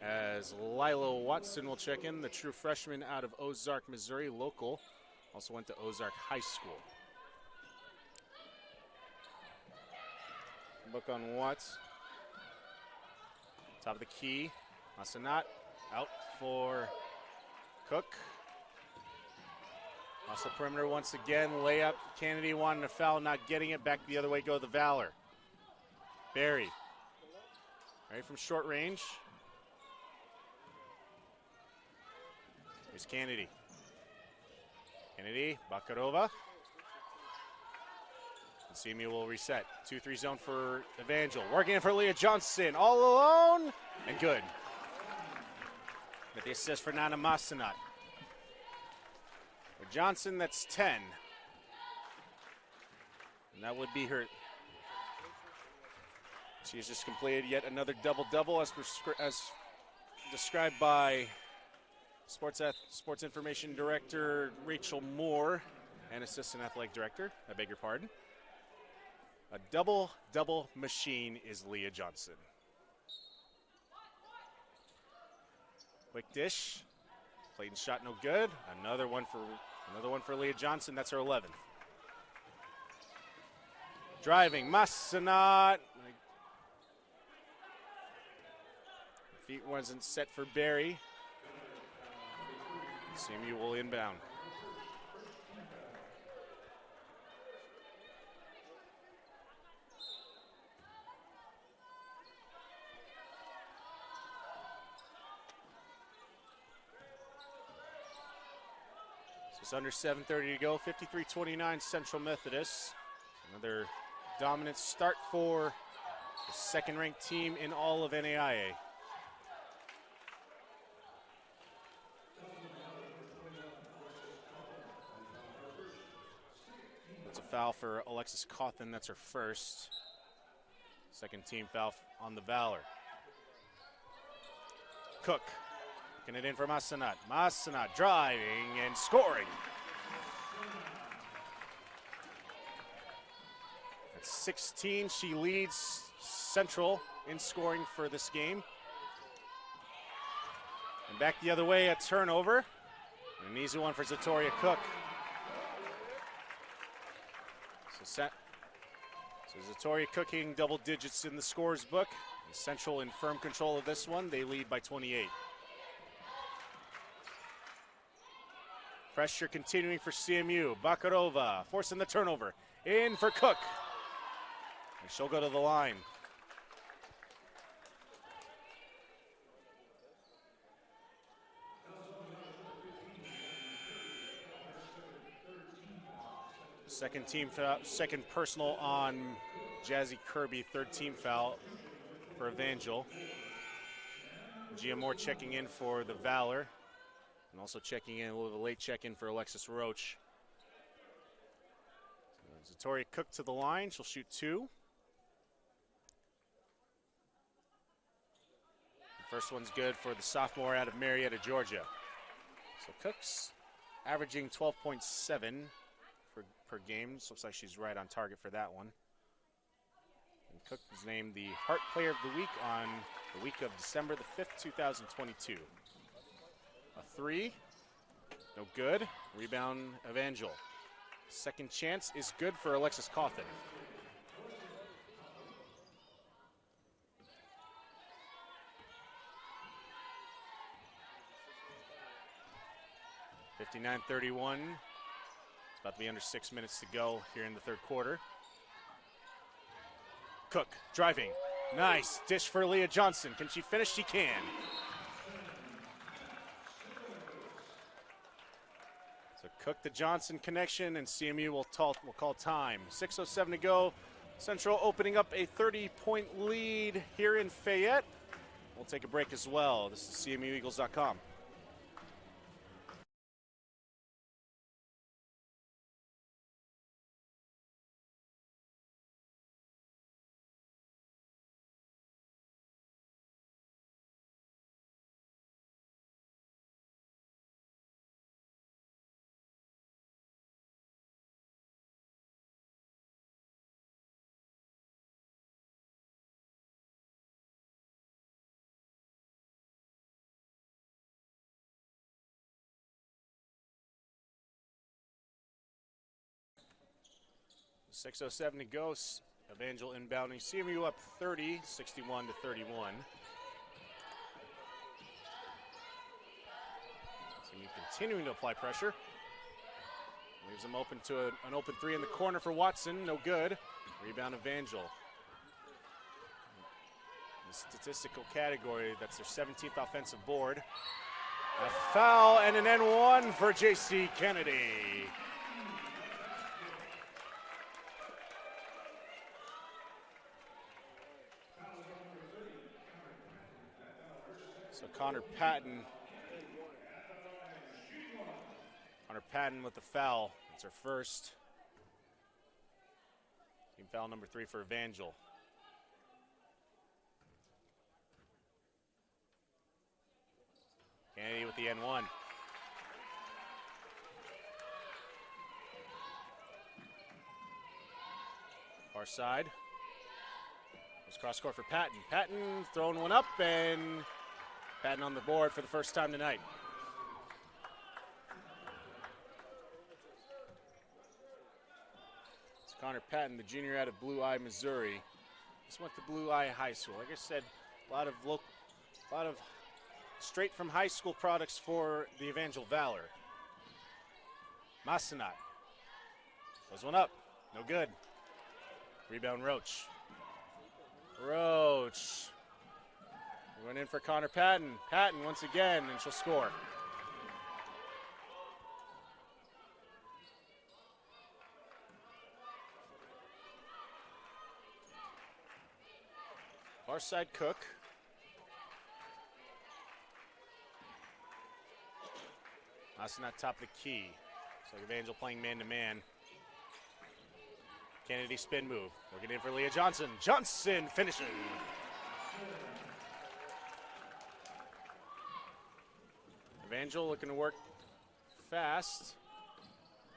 As Lilo Watson will check in, the true freshman out of Ozark, Missouri, local. Also went to Ozark High School. Book on Watts. Top of the key. Masanat out for Cook. Off the perimeter once again. Layup. Kennedy wanting to foul, not getting it. Back the other way go the Valor. Barry. Right from short range. Here's Kennedy. Kennedy, Bakarova. CMU will reset. 2-3 zone for Evangel. Working in for Leah Johnson. All alone. And good. But the assist for Nana Masanat. For Johnson, that's 10. And that would be her. She has just completed yet another double-double as described by Sports Information Director Rachel Moore and Assistant Athletic Director. I beg your pardon. A double-double machine is Leah Johnson. Quick dish. Clayton's shot no good. Another one for Leah Johnson. That's her 11th. Driving, Masanat. Feet wasn't set for Barry. CMU will inbound. So it's under 7:30 to go. 53-29 Central Methodist. Another dominant start for the second-ranked team in all of NAIA. That's a foul for Alexis Cawthon. That's her first. Second team foul on the Valor. Cook. Looking it in for Masanat. Masanat driving and scoring. At 16, she leads Central in scoring for this game. And back the other way, a turnover. An easy one for Zatoria Cook. So Zatoria cooking double digits in the scores book. And Central in firm control of this one. They lead by 28. Pressure continuing for CMU. Bakarova forcing the turnover. In for Cook. And she'll go to the line. Second team foul, second personal on Jazzy Kirby, third team foul for Evangel. Gia Moore checking in for the Valor, and also checking in, a little bit of a late check-in for Alexis Roach. So Zatoria Cook to the line, she'll shoot 2. The first one's good for the sophomore out of Marietta, Georgia. So Cook's averaging 12.7 per game. So looks like she's right on target for that one. And Cook was named the Hart Player of the Week on the week of December the 5th, 2022. A 3, no good. Rebound, Evangel. Second chance is good for Alexis Cawthon. (59-31). It's about to be under 6 minutes to go here in the third quarter. Cook driving, Nice dish for Leah Johnson. Can she finish? She can. So Cook to Johnson connection, and CMU will call time. 6:07 to go. Central opening up a 30-point lead here in Fayette. We'll take a break as well. This is CMUEagles.com. .607 to go. Evangel inbounding. CMU up 30, 61 to 31. CMU continuing to apply pressure. Leaves them open to an open three in the corner for Watson. No good. Rebound Evangel. In the statistical category, that's their 17th offensive board. A foul and an N1 for J.C. Kennedy. So Connor Patton with the foul. It's her first. Team foul number 3 for Evangel. Kennedy with the N1. Far side. It's cross court for Patton. Patton throwing one up, and Patton on the board for the first time tonight. It's Connor Patton, the junior out of Blue Eye, Missouri. Just went to Blue Eye High School. Like I said, a lot of straight from high school products for the Evangel Valor. Massenat. Throws one up. No good. Rebound Roach. Roach. We went in for Connor Patton. Patton once again, and she'll score. Far side Cook. Massenat top of the key. So Evangel playing man-to-man. Kennedy spin move. Looking in for Leah Johnson. Johnson finishing. Evangel looking to work fast.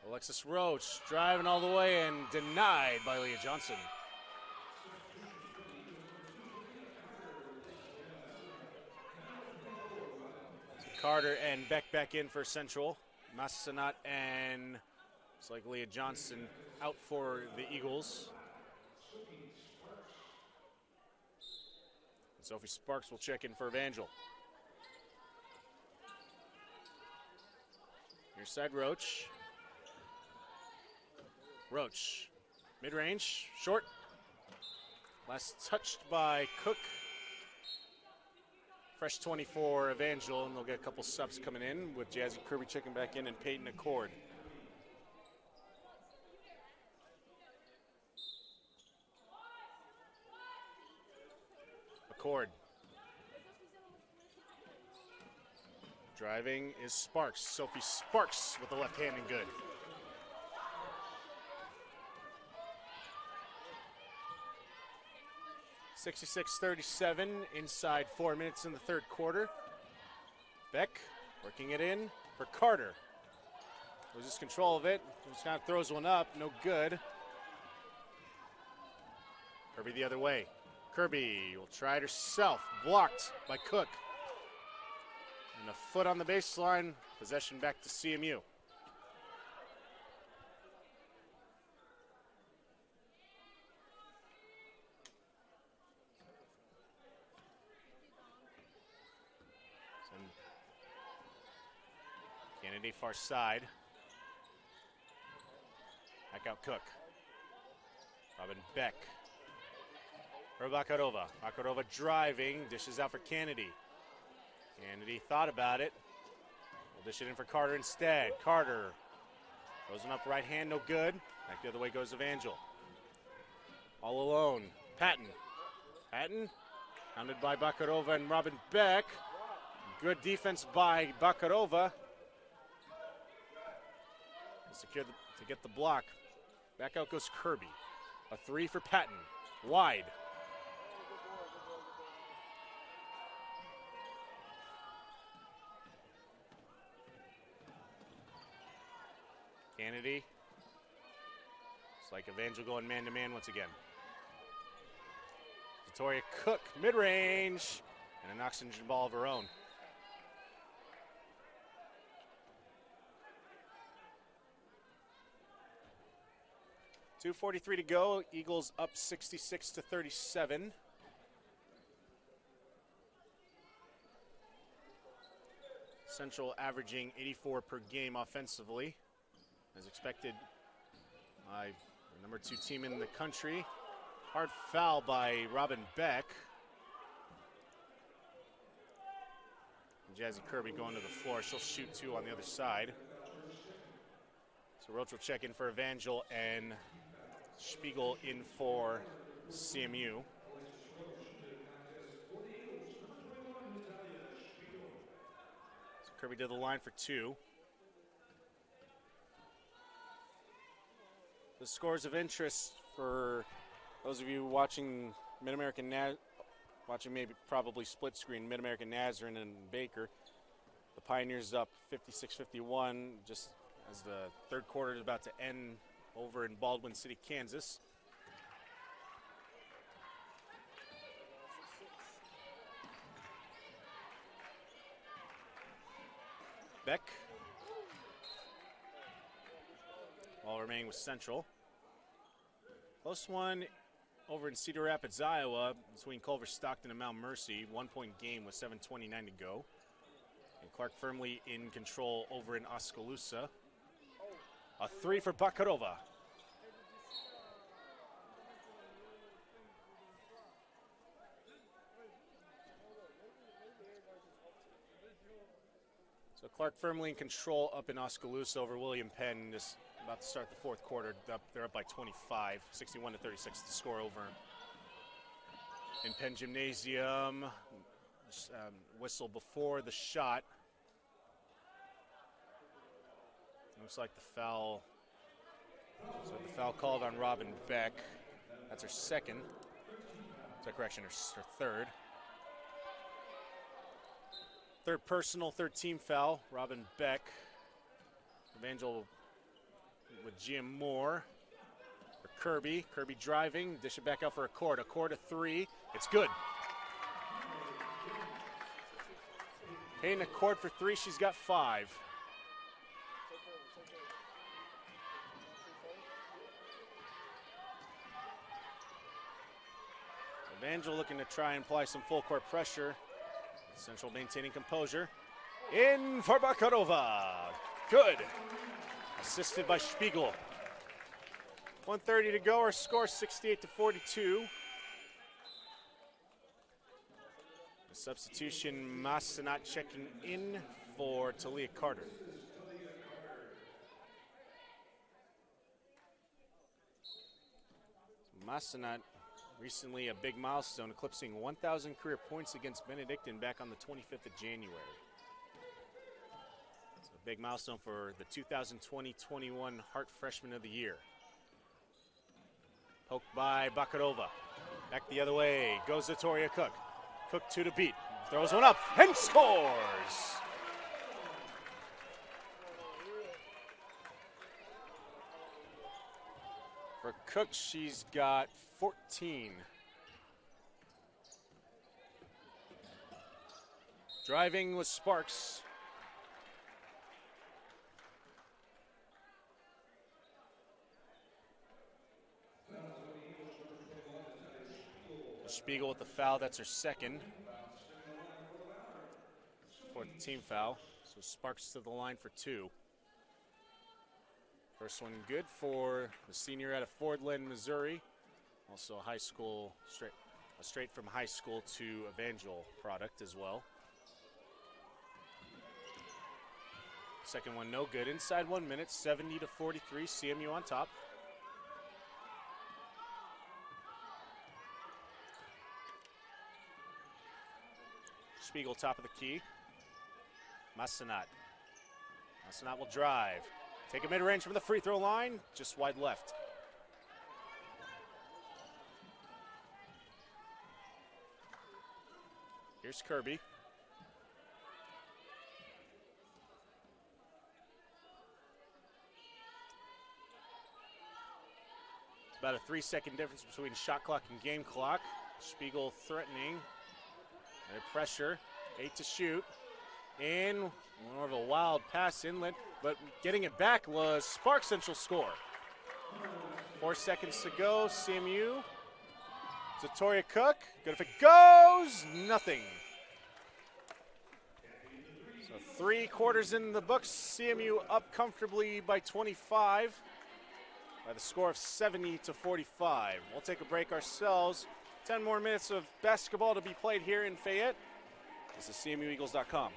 Alexis Roach driving all the way and denied by Leah Johnson. So Carter and Beck back in for Central. Massenat and it's like Leah Johnson out for the Eagles. And Sophie Sparks will check in for Evangel. Near side Roach. Roach. Mid-range. Short. Last touched by Cook. Fresh 24 Evangel, and they'll get a couple subs coming in with Jazzy Kirby checking back in and Peyton Accord. Accord. Driving is Sparks. Sophie Sparks with the left hand and good. .66-37 inside 4 minutes in the third quarter. Beck working it in for Carter. Loses control of it. Just kind of throws one up. No good. Kirby the other way. Kirby will try it herself. Blocked by Cook. And a foot on the baseline. Possession back to CMU. Kennedy far side. Back out Cook. Robin Beck. for Bakarova. Bakarova driving, dishes out for Kennedy. Kennedy thought about it. We'll dish it in for Carter instead. Carter throws one up right hand, no good. Back the other way goes Evangel. All alone. Patton. Patton, hounded by Bakarova and Robin Beck. Good defense by Bakarova. Secure to get the block. Back out goes Kirby. A 3 for Patton. Wide. Kennedy. It's like Evangel going man-to-man once again. Victoria Cook, mid-range, and an oxygen ball of her own. .243 to go. Eagles up 66-37. Central averaging 84 per game offensively, as expected by the number 2 team in the country. Hard foul by Robin Beck. Jazzy Kirby going to the floor. She'll shoot 2 on the other side. So Roach will check in for Evangel and Spiegel in for CMU. So Kirby to the line for 2. The scores of interest for those of you watching Mid-American, watching maybe probably split screen Mid-American Nazarene and Baker. The Pioneers up 56-51 just as the third quarter is about to end over in Baldwin City, Kansas. Beck. Ball remaining with Central. Close one over in Cedar Rapids, Iowa, between Culver Stockton and Mount Mercy. 1-point game with 7:29 to go. And Clark firmly in control over in Oskaloosa. A 3 for Bakarova. So Clark firmly in control up in Oskaloosa over William Penn. Just about to start the fourth quarter. They're up by 25, 61-36 to score over in Penn Gymnasium. Whistle before the shot. Looks like the foul. So the foul called on Robin Beck. That's her second. Is that correction? Her third. Third personal, third team foul. Robin Beck. Evangel with Jim Moore. For Kirby. Kirby driving. Dish it back out for Accord. Accord a 3. It's good. Payne Accord for 3. She's got 5. Evangel looking to try and apply some full court pressure. Central maintaining composure. In for Bakarova. Good. Assisted by Spiegel. 1:30 to go. Our score 68-42. The substitution, Massanat checking in for Talia Carter. Massanat recently a big milestone, eclipsing 1,000 career points against Benedictine back on the 25th of January. It's a big milestone for the 2020-21 Hart Freshman of the Year. Poked by Bakarova. Back the other way goes Victoria Cook. Cook 2 to beat. Throws one up and scores! For Cook, she's got 14. Driving with Sparks. Spiegel with the foul, that's her second. Fourth team foul. So Sparks to the line for 2. First one good for the senior out of Fordland, Missouri. Also a high school a straight from high school to Evangel product as well. Second one no good. Inside 1 minute, 70-43, CMU on top. Spiegel top of the key. Massanat. Massanat will drive. Take a mid-range from the free throw line, just wide left. Here's Kirby. It's about a 3-second difference between shot clock and game clock. Spiegel threatening. Their pressure, 8 to shoot. In, more of a wild pass inlet, but getting it back was Sparks' central score. 4 seconds to go, CMU. Zatoria Cook, good if it goes, nothing. So 3 quarters in the books, CMU up comfortably by 25 by the score of 70-45. We'll take a break ourselves. 10 more minutes of basketball to be played here in Fayette. This is CMUEagles.com.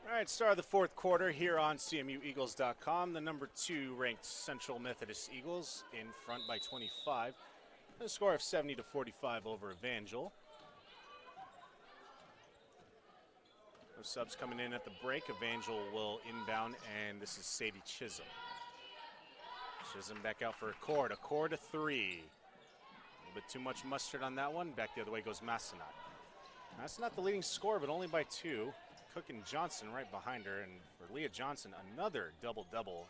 All right, start of the fourth quarter here on CMUEagles.com. The number 2 ranked Central Methodist Eagles in front by 25. A score of 70-45 over Evangel. No subs coming in at the break. Evangel will inbound, and this is Sadie Chisholm. Chisholm back out for a cord to 3. A little bit too much mustard on that one. Back the other way goes Massanat. That's not the leading scorer, but only by 2. Cook and Johnson right behind her, and for Leah Johnson, another double-double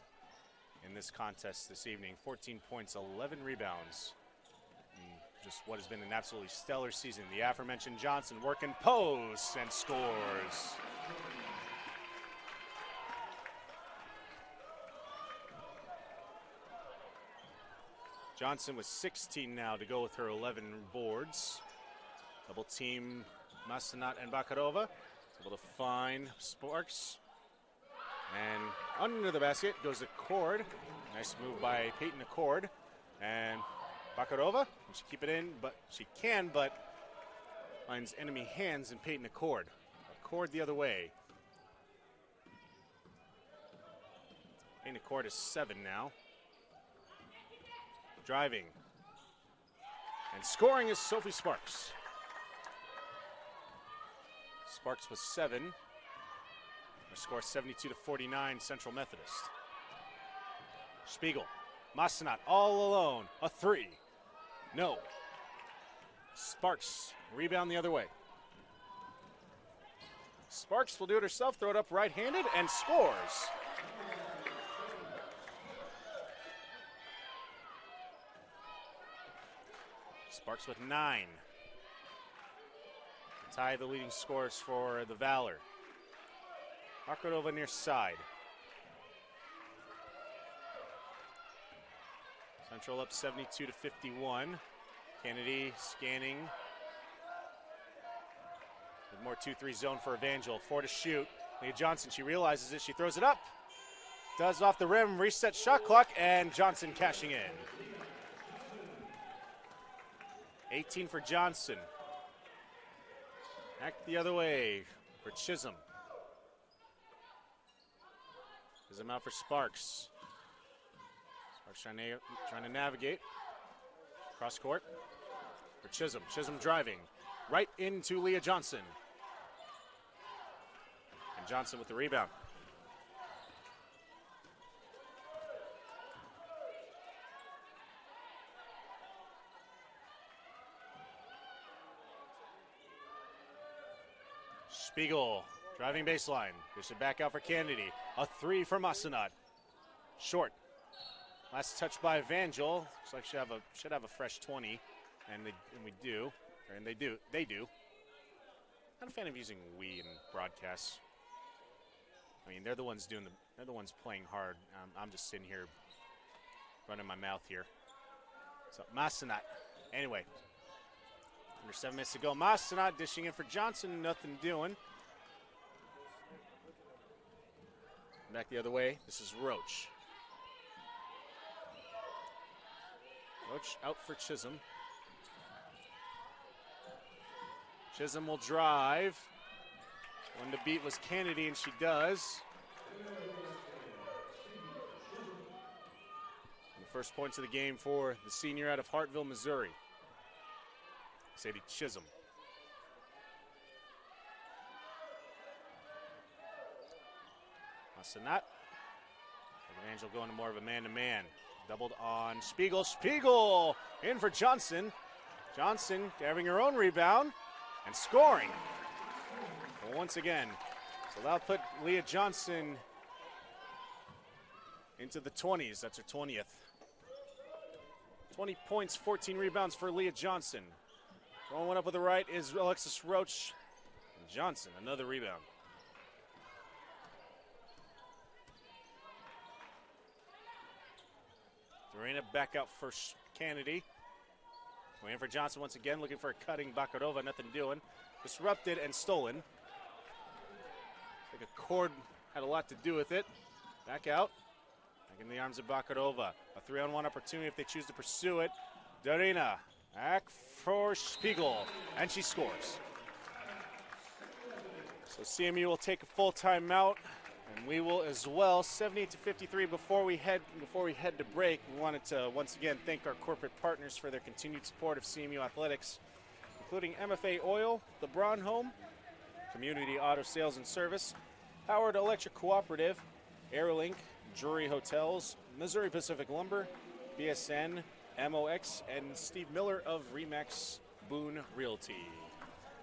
in this contest this evening. 14 points, 11 rebounds. And just what has been an absolutely stellar season. The aforementioned Johnson working posts and scores. Johnson with 16 now to go with her 11 boards. Double team Massanat and Bakarova. Able to find Sparks. And under the basket goes Accord. Nice move by Peyton Accord. And Bakarova, she keep it in, but she can, but finds enemy hands in Peyton Accord. Accord the other way. Peyton Accord is 7 now. Driving. And scoring is Sophie Sparks. Sparks with 7. Their score 72-49, Central Methodist. Spiegel, Massanat all alone, a 3. No. Sparks, rebound the other way. Sparks will do it herself, throw it up right-handed, and scores. Sparks with 9. Tie the leading scores for the Valor. Bakarova near side. Central up 72-51. Kennedy scanning. With more 2-3 zone for Evangel. 4 to shoot. Leah Johnson, she realizes it. She throws it up. Does off the rim. Reset shot clock. And Johnson cashing in. 18 for Johnson. Back the other way for Chisholm. Chisholm out for Sparks. Sparks trying to navigate. Cross court for Chisholm. Chisholm driving right into Leah Johnson. And Johnson with the rebound. Spiegel driving baseline. Gives it back out for Kennedy. A three from Masenat. Short. Last touch by Evangel. Looks like should have a fresh 20, and we do, and they do. Not a fan of using we in broadcasts. I mean, they're the ones playing hard. I'm just sitting here running my mouth here. So Masenat. Anyway. Under 7 minutes to go. Masenat dishing in for Johnson. Nothing doing. Back the other way. This is Roach. Roach out for Chisholm. Chisholm will drive. One to beat was Kennedy, and she does. And the first points of the game for the senior out of Hartville, Missouri. Sadie Chisholm. Masenat. Evangel going to more of a man-to-man. Doubled on Spiegel. Spiegel in for Johnson. Johnson having her own rebound and scoring. Well, once again, so that'll put Leah Johnson into the 20s. That's her 20th. 20 points, 14 rebounds for Leah Johnson. Throwing one up with the right is Alexis Roach. And Johnson, another rebound. Dorena back out for Kennedy. Waiting for Johnson once again, looking for a cutting Bakarova, nothing doing. Disrupted and stolen. Like a cord had a lot to do with it. Back out. Back in the arms of Bakarova. A 3-on-1 opportunity if they choose to pursue it. Dorena back for Spiegel, and she scores. So CMU will take a full timeout, and we will as well. 78-53. Before we head to break, we wanted to once again thank our corporate partners for their continued support of CMU athletics, including MFA Oil, the Braun Home, Community Auto Sales and Service, Howard Electric Cooperative, Airlink, Drury Hotels, Missouri Pacific Lumber, BSN, MOX, and Steve Miller of Remax Boone Realty.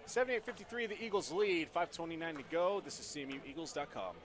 78-53, the Eagles lead, 5:29 to go. This is CMUEagles.com.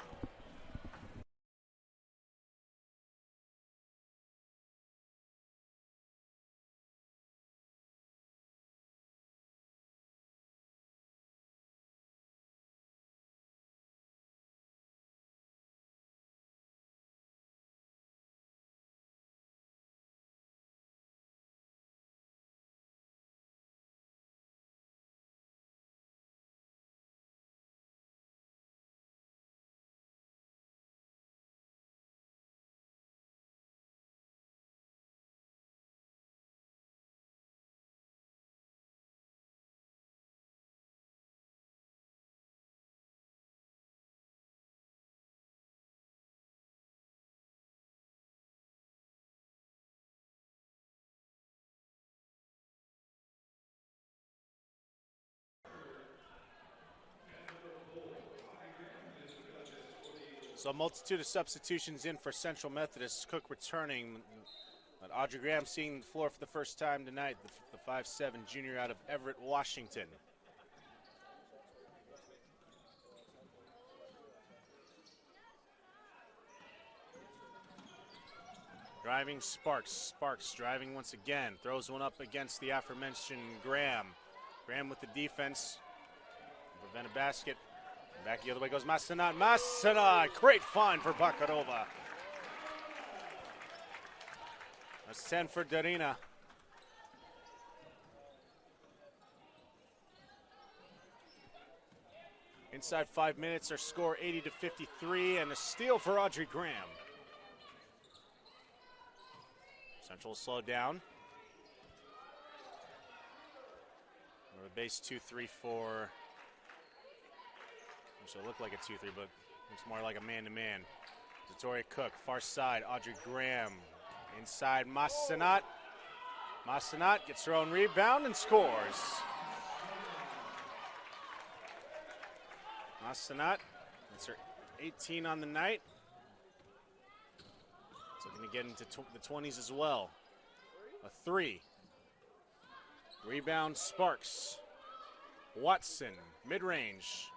So a multitude of substitutions in for Central Methodist. Cook returning, but Audrey Graham seeing the floor for the first time tonight, the 5'7" junior out of Everett, Washington. Driving Sparks. Sparks driving once again. Throws one up against the aforementioned Graham. Graham with the defense. Prevent a basket. Back the other way goes Masenat. Masenat, great find for Bakarova. That's 10 for Dorena. Inside 5 minutes, our score 80-53, and a steal for Audrey Graham. Central slowed down. Or the base 2-3-4. Which will look like a 2-3, but looks more like a man-to-man. Zatoria Cook, far side, Audrey Graham. Inside, Massanat. Massanat gets her own rebound and scores. Massanat, that's her 18 on the night. So going to get into the 20s as well. A 3. Rebound, Sparks. Watson, mid-range.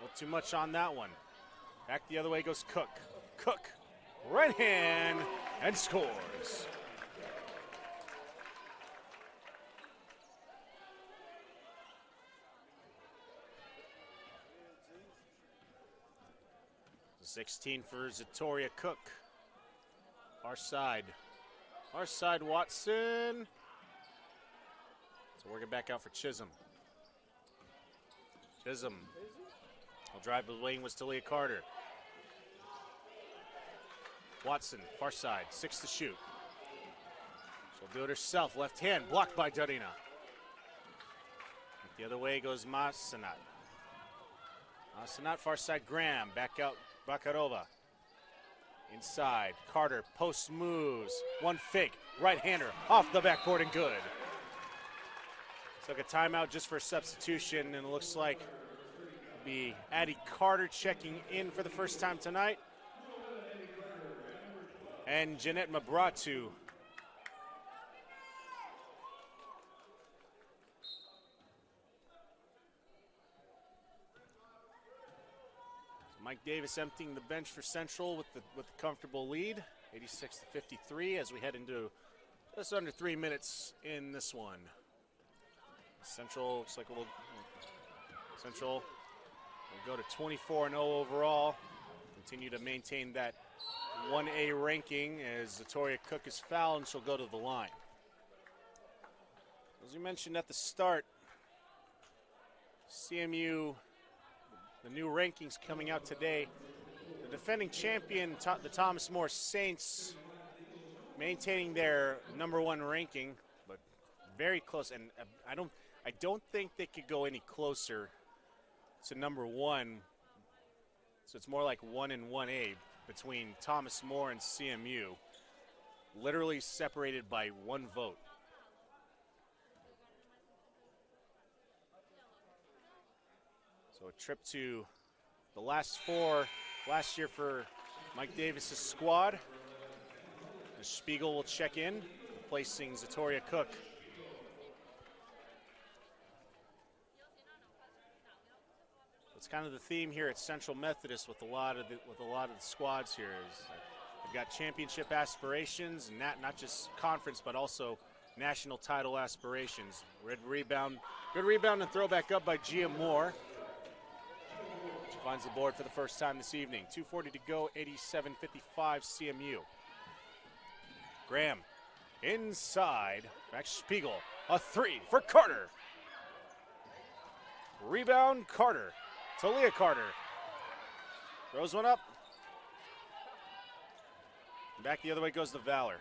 Not too much on that one. Back the other way goes Cook. Cook, right hand, and scores. The 16 for Zatoria Cook. Far side. Far side, Watson. So working back out for Chisholm. Chisholm will drive the lane with Talia Carter. Watson, far side, 6 to shoot. She'll do it herself, left hand, blocked by Darina. The other way goes Massanat. Massanat, far side, Graham, back out, Bakarova. Inside, Carter, post moves, one fake, right-hander, off the backboard and good. Took a timeout just for substitution, and it looks like it'll be Addie Carter checking in for the first time tonight. And Jeanette Mabratu. Mike Davis emptying the bench for Central with the comfortable lead, 86-53, as we head into just under 3 minutes in this one. Central looks like Central will go to 24-0 overall. Continue to maintain that 1A ranking as Zatoria Cook is fouled and she'll go to the line. As we mentioned at the start, CMU, the new rankings coming out today. The defending champion, the Thomas More Saints, maintaining their #1 ranking, but very close. And I don't think they could go any closer to #1. So it's more like 1 and 1A between Thomas More and CMU, literally separated by 1 vote. So a trip to the last 4 last year for Mike Davis's squad. The Spiegel will check in, replacing Zatoria Cook. It's kind of the theme here at Central Methodist with a lot of the squads here. They've got championship aspirations, and not just conference, but also national title aspirations. Good rebound and throwback up by Gia Moore. She finds the board for the first time this evening. 2:40 to go, 87-55 CMU. Graham inside, back Spiegel, a 3 for Carter. Rebound, Carter. Talia Carter throws one up. Back the other way goes the Valor.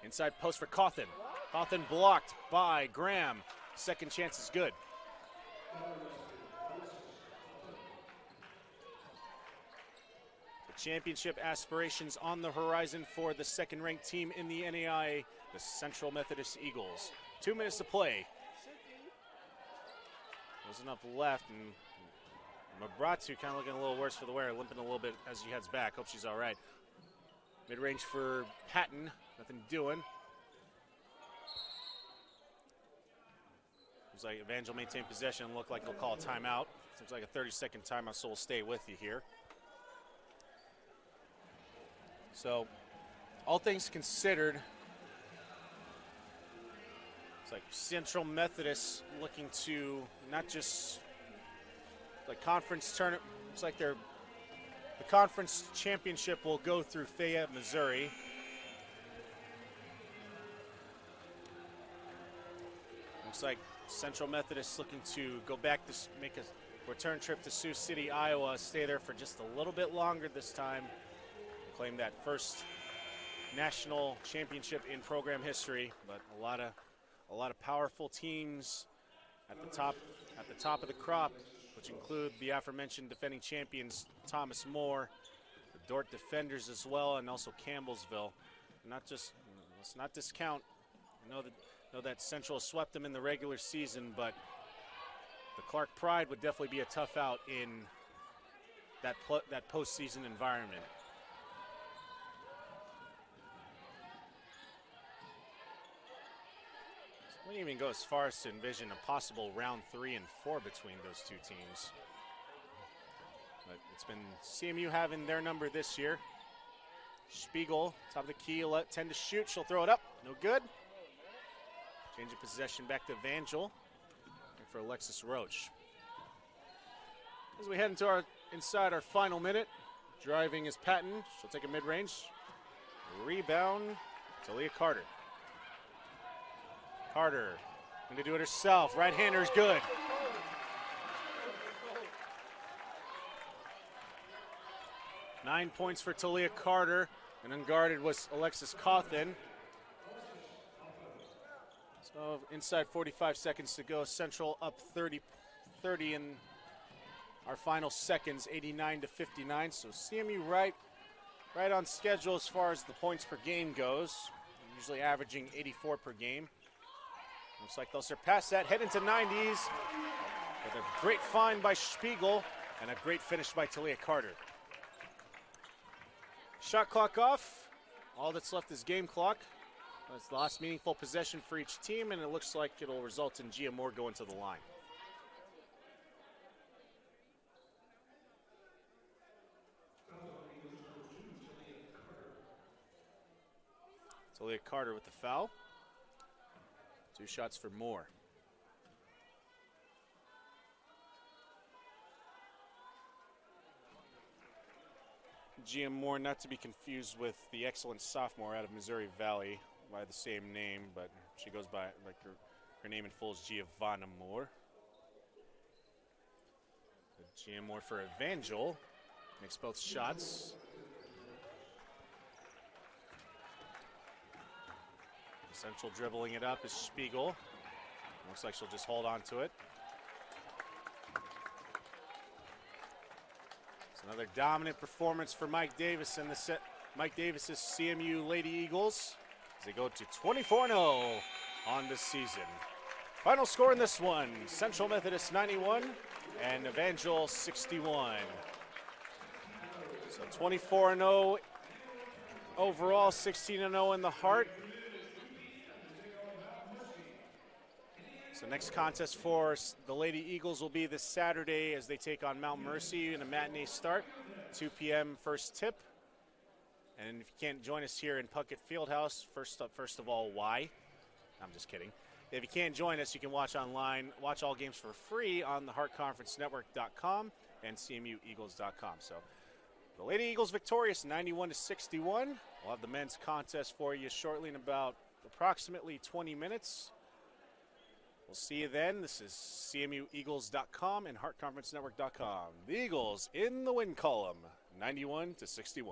Inside post for Cawthon. Cawthon blocked by Graham. Second chance is good. The championship aspirations on the horizon for the second-ranked team in the NAIA, the Central Methodist Eagles. 2 minutes to play. There's enough left, and Mabratu kind of looking a little worse for the wear, limping a little bit as she heads back. Hope she's all right. Mid-range for Patton, nothing doing. Looks like Evangel maintained possession, looked like they'll call a timeout. Seems like a 30-second timeout, so we'll stay with you here. So, all things considered, it's like Central Methodist looking to not just like conference tournament. It's like the conference championship will go through Fayette, Missouri. Looks like Central Methodist looking to go back to make a return trip to Sioux City, Iowa. Stay there for just a little bit longer this time. Claim that first national championship in program history, but a a lot of powerful teams at the top of the crop, which include the aforementioned defending champions Thomas More, the Dort Defenders as well, and also Campbellsville. Let's not discount. I know that Central swept them in the regular season, but the Clark Pride would definitely be a tough out in that postseason environment. I wouldn't even go as far as to envision a possible round 3 and 4 between those two teams. But it's been CMU having their number this year. Spiegel, top of the key, 10 to shoot. She'll throw it up. No good. Change of possession back to Evangel. And for Alexis Roach. As we head into inside our final minute, driving is Patton. She'll take a mid-range. Rebound, Talia Carter. Carter going to do it herself. Right-hander is good. Nine points for Talia Carter, and unguarded was Alexis Cawthon. So inside 45 seconds to go. Central up 30 in our final seconds, 89 to 59. So CMU right on schedule as far as the points per game goes. Usually averaging 84 per game. Looks like they'll surpass that, head into 90s with a great find by Spiegel and a great finish by Talia Carter. Shot clock off. All that's left is game clock. That's the last meaningful possession for each team, and it looks like it'll result in Gia Moore going to the line. Talia Carter with the foul. 2 shots for Moore. Gia Moore, not to be confused with the excellent sophomore out of Missouri Valley by the same name, but she goes by, like her name in full is Giovanna Moore. Gia Moore for Evangel. Makes both shots. Central dribbling it up is Spiegel. Looks like she'll just hold on to it. It's another dominant performance for Mike Davis and Mike Davis's CMU Lady Eagles as they go to 24-0 on this season. Final score in this one, Central Methodist 91 and Evangel 61. So 24-0 overall, 16-0 in the heart. So next contest for the Lady Eagles will be this Saturday as they take on Mount Mercy in a matinee start, 2 p.m. first tip. And if you can't join us here in Puckett Fieldhouse, first of all, why? I'm just kidding. If you can't join us, you can watch online, watch all games for free on the HeartConferenceNetwork.com and CMUEagles.com. So the Lady Eagles victorious 91-61. We'll have the men's contest for you shortly in about approximately 20 minutes. We'll see you then. This is CMUEagles.com and HeartConferenceNetwork.com. The Eagles in the win column, 91-61.